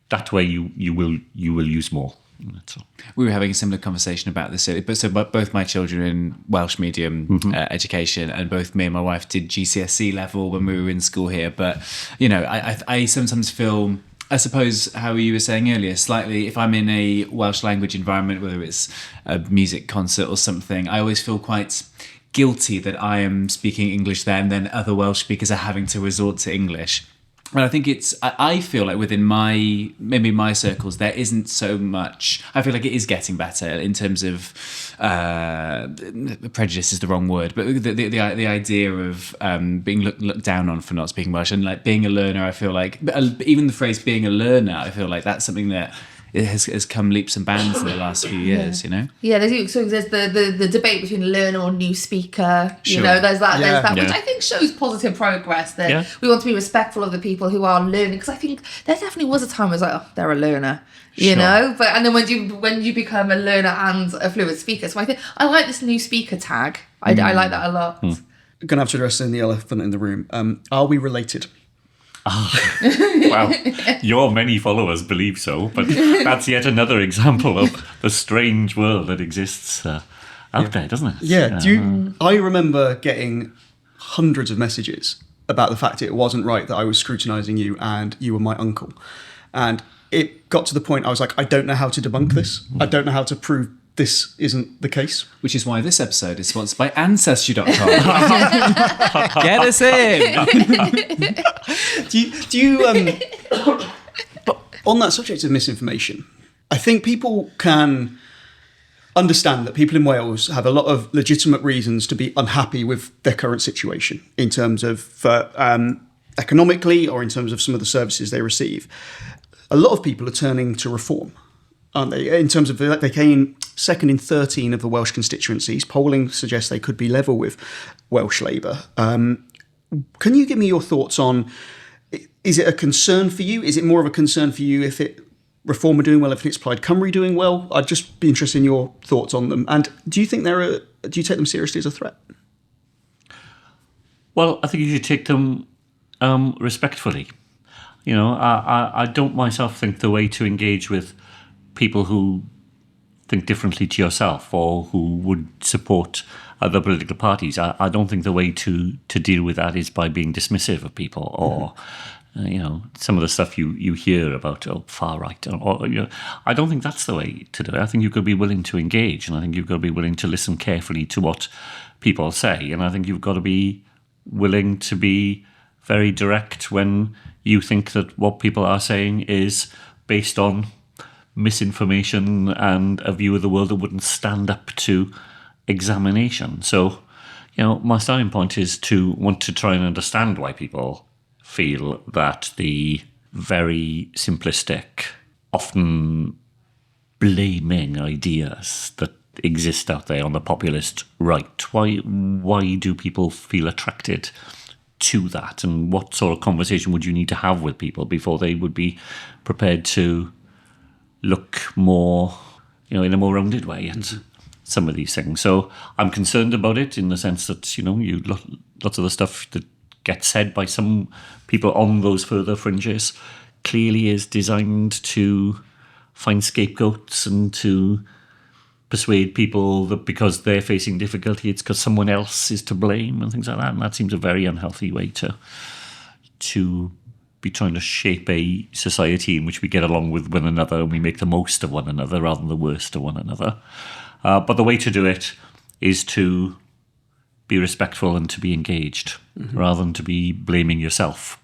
[SPEAKER 4] that way you will use more. That's all.
[SPEAKER 2] We were having a similar conversation about this earlier. But both my children are in Welsh medium education, and both me and my wife did GCSE level when we were in school here. But I sometimes feel, I suppose, how you were saying earlier, slightly, if I'm in a Welsh language environment, whether it's a music concert or something, I always feel quite guilty that I am speaking English there and then other Welsh speakers are having to resort to English. And I think I feel like within my circles, there isn't so much. I feel like it is getting better in terms of prejudice is the wrong word, but the idea of being looked down on for not speaking Welsh, and like being a learner, I feel like even the phrase being a learner, I feel like that's something that it has come leaps and bounds in the last few years,
[SPEAKER 1] Yeah, so there's the debate between learner or new speaker.
[SPEAKER 2] Sure.
[SPEAKER 1] There's that, which I think shows positive progress. That we want to be respectful of the people who are learning, because I think there definitely was a time where it was like, oh, they're a learner, you know. But and then when you become a learner and a fluent speaker, so I think I like this new speaker tag. I like that a lot.
[SPEAKER 3] Going to have to address the elephant in the room. Are we related?
[SPEAKER 4] Well, your many followers believe so, but that's yet another example of the strange world that exists out there, doesn't it?
[SPEAKER 3] Yeah. I remember getting hundreds of messages about the fact it wasn't right that I was scrutinising you and you were my uncle. And it got to the point I was like, I don't know how to debunk this. I don't know how to prove this isn't the case.
[SPEAKER 2] Which is why this episode is sponsored by Ancestry.com. Get us in!
[SPEAKER 3] Do you but on that subject of misinformation, I think people can understand that people in Wales have a lot of legitimate reasons to be unhappy with their current situation in terms of economically or in terms of some of the services they receive. A lot of people are turning to reform, aren't they? In terms of they came second in 13 of the Welsh constituencies. Polling suggests they could be level with Welsh Labour. Can you give me your thoughts on, is it a concern for you? Is it more of a concern for you if Reform are doing well, if it's Plaid Cymru doing well? I'd just be interested in your thoughts on them. And do you think do you take them seriously as a threat?
[SPEAKER 4] Well, I think you should take them respectfully. I don't myself think the way to engage with people who think differently to yourself or who would support other political parties, I don't think the way to deal with that is by being dismissive of people or, some of the stuff you hear about far right. Or I don't think that's the way to do it. I think you've got to be willing to engage, and I think you've got to be willing to listen carefully to what people say. And I think you've got to be willing to be very direct when you think that what people are saying is based on misinformation and a view of the world that wouldn't stand up to examination. So, my starting point is to want to try and understand why people feel that the very simplistic, often blaming ideas that exist out there on the populist right, why do people feel attracted to that, and what sort of conversation would you need to have with people before they would be prepared to look more, in a more rounded way at some of these things. So I'm concerned about it in the sense that, lots of the stuff that gets said by some people on those further fringes clearly is designed to find scapegoats and to persuade people that because they're facing difficulty, it's because someone else is to blame and things like that. And that seems a very unhealthy way to be trying to shape a society in which we get along with one another and we make the most of one another rather than the worst of one another. But the way to do it is to be respectful and to be engaged rather than to be blaming yourself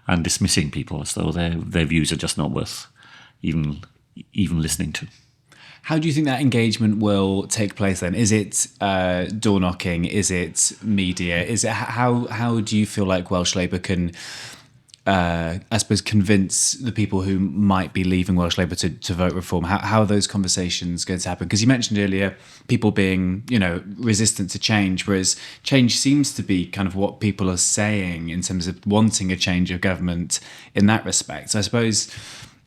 [SPEAKER 4] and dismissing people as though their views are just not worth even listening to.
[SPEAKER 2] How do you think that engagement will take place then? Is it door knocking? Is it media? Is it how do you feel like Welsh Labour can, I suppose, convince the people who might be leaving Welsh Labour to vote reform? How are those conversations going to happen? Because you mentioned earlier people being, resistant to change, whereas change seems to be kind of what people are saying in terms of wanting a change of government in that respect. So I suppose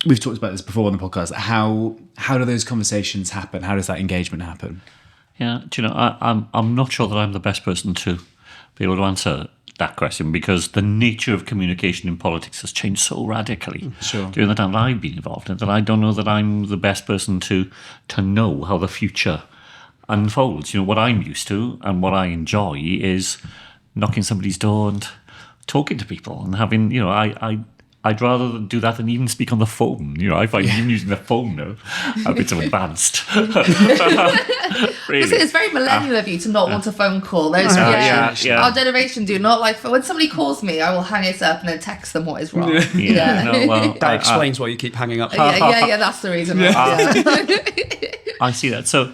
[SPEAKER 2] we've talked about this before on the podcast. How do those conversations happen? How does that engagement happen?
[SPEAKER 4] Yeah, I'm not sure that I'm the best person to be able to answer that question because the nature of communication in politics has changed so radically during the time that I've been involved in that I don't know that I'm the best person to know how the future unfolds. What I'm used to and what I enjoy is knocking somebody's door and talking to people and having, I'd rather do that than even speak on the phone. I find even using the phone now a bit advanced. Really.
[SPEAKER 1] It's very millennial of you to not want a phone call. Our generation do not like. When somebody calls me, I will hang it up and then text them what is wrong.
[SPEAKER 3] That explains why you keep hanging up.
[SPEAKER 1] Yeah, that's the reason.
[SPEAKER 4] I see that. So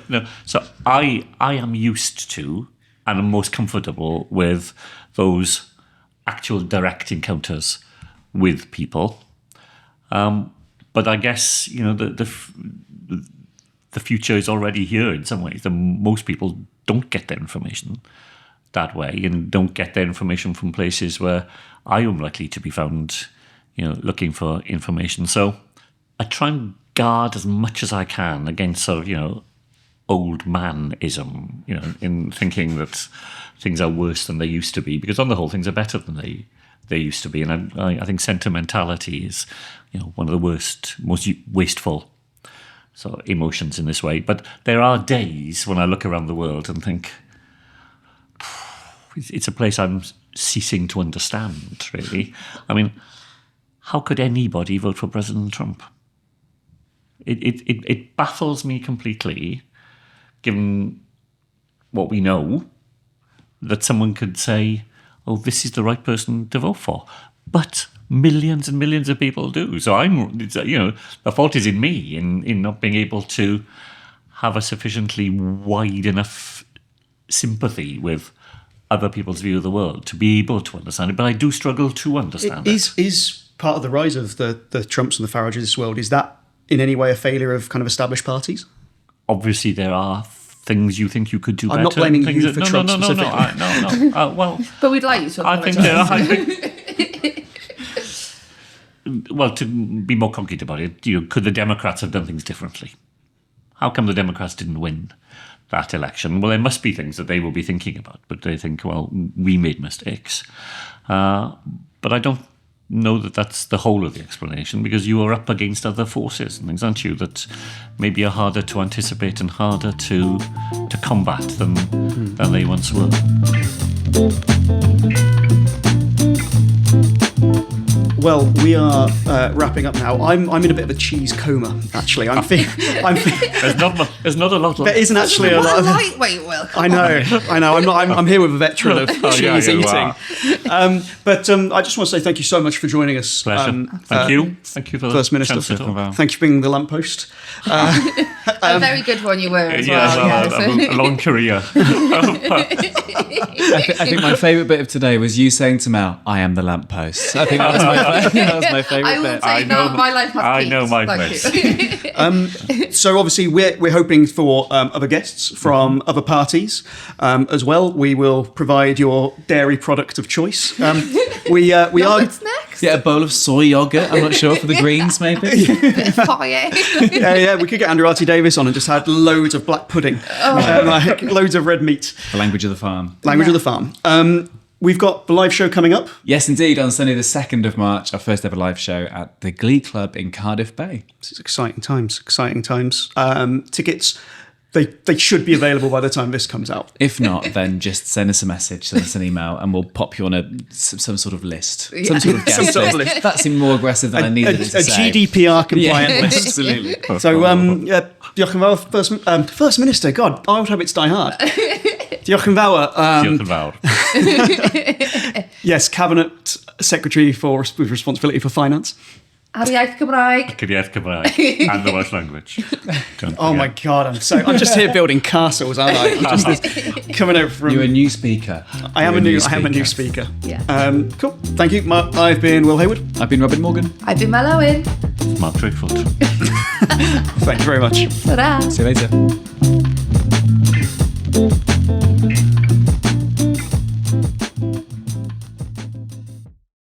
[SPEAKER 4] I am used to and am most comfortable with those actual direct encounters with people, but I guess the future is already here in some ways. And most people don't get their information that way, and don't get their information from places where I am likely to be found, looking for information. So I try and guard as much as I can against sort of old manism, in thinking that things are worse than they used to be, because on the whole things are better than they used to be. And I think sentimentality is, one of the worst, most wasteful sort of emotions in this way. But there are days when I look around the world and think, it's a place I'm ceasing to understand, really. I mean, how could anybody vote for President Trump? It baffles me completely, given what we know, that someone could say, oh, this is the right person to vote for. But millions and millions of people do. So the fault is in me in not being able to have a sufficiently wide enough sympathy with other people's view of the world to be able to understand it. But I do struggle to understand it.
[SPEAKER 3] Is part of the rise of the Trumps and the Farages of this world, is that in any way a failure of kind of established parties?
[SPEAKER 4] Obviously, there are things you think you could do better.
[SPEAKER 3] I'm not blaming you for Trump specifically.
[SPEAKER 4] No. Well,
[SPEAKER 1] but we'd like you to.
[SPEAKER 4] I think well, to be more concrete about it, could the Democrats have done things differently? How come the Democrats didn't win that election? Well, there must be things that they will be thinking about, but they think, well, we made mistakes. But I don't know that that's the whole of the explanation, because you are up against other forces and things, aren't you, that maybe are harder to anticipate and harder to combat than they once were.
[SPEAKER 3] Well, we are wrapping up now. I'm in a bit of a cheese coma, actually.
[SPEAKER 4] There's not a lot left.
[SPEAKER 3] There isn't actually a lot.
[SPEAKER 1] Lightweight, Will.
[SPEAKER 3] I know. I'm here with a veteran of cheese eating. But I just want to say thank you so much for joining us.
[SPEAKER 4] Pleasure. Thank you for the
[SPEAKER 3] First Minister.
[SPEAKER 4] chance to talk.
[SPEAKER 3] Thank you for being the lamppost.
[SPEAKER 1] A very good one you were as
[SPEAKER 4] a long career.
[SPEAKER 2] I think my favourite bit of today was you saying to Mel, "I am the lamppost." I think that was my That was my favourite
[SPEAKER 1] I will
[SPEAKER 2] bit.
[SPEAKER 1] say, no, my life has
[SPEAKER 4] I
[SPEAKER 1] peaked.
[SPEAKER 4] know my
[SPEAKER 1] Thank you.
[SPEAKER 3] So obviously we're hoping for other guests from other parties as well. We will provide your dairy product of choice. We are.
[SPEAKER 1] What's next?
[SPEAKER 2] Yeah, a bowl of soy yogurt. I'm not sure, for the Greens, maybe.
[SPEAKER 1] Fire.
[SPEAKER 3] Yeah, we could get Andrew R.T. Davis on and just had loads of black pudding, like loads of red meat.
[SPEAKER 2] The language of the farm.
[SPEAKER 3] Language of the farm. We've got the live show coming up.
[SPEAKER 2] Yes, indeed. On Sunday, the 2nd of March, our first ever live show at the Glee Club in Cardiff Bay.
[SPEAKER 3] This is exciting times. Exciting times. Tickets. They should be available by the time this comes out.
[SPEAKER 2] If not, then just send us a message, send us an email, and we'll pop you on some sort of list. Some sort of guest
[SPEAKER 3] Some sort of
[SPEAKER 2] list.
[SPEAKER 3] list.
[SPEAKER 2] That seemed more aggressive than I needed it to
[SPEAKER 3] A
[SPEAKER 2] say.
[SPEAKER 3] GDPR compliant
[SPEAKER 2] Yeah,
[SPEAKER 3] list.
[SPEAKER 2] absolutely.
[SPEAKER 3] So, Diolch yn fawr, First Minister, God, I would have it die hard. Diolch yn fawr.
[SPEAKER 4] Diolch yn fawr.
[SPEAKER 3] Yes, Cabinet Secretary with responsibility for finance.
[SPEAKER 1] Ar iaith Cymraeg.
[SPEAKER 4] Cyriaeth Cymraeg and the Welsh language.
[SPEAKER 3] Oh my God, I'm just here building castles, aren't I? I'm just coming over from.
[SPEAKER 2] You're a new speaker.
[SPEAKER 3] I am a new speaker.
[SPEAKER 1] Yeah.
[SPEAKER 3] Cool. Thank you. I've been Will Hayward.
[SPEAKER 2] I've been Robin Morgan.
[SPEAKER 1] I've been Mel Owen.
[SPEAKER 4] Mark Drakeford.
[SPEAKER 3] Thank you very much.
[SPEAKER 1] Ta-da.
[SPEAKER 2] See you later.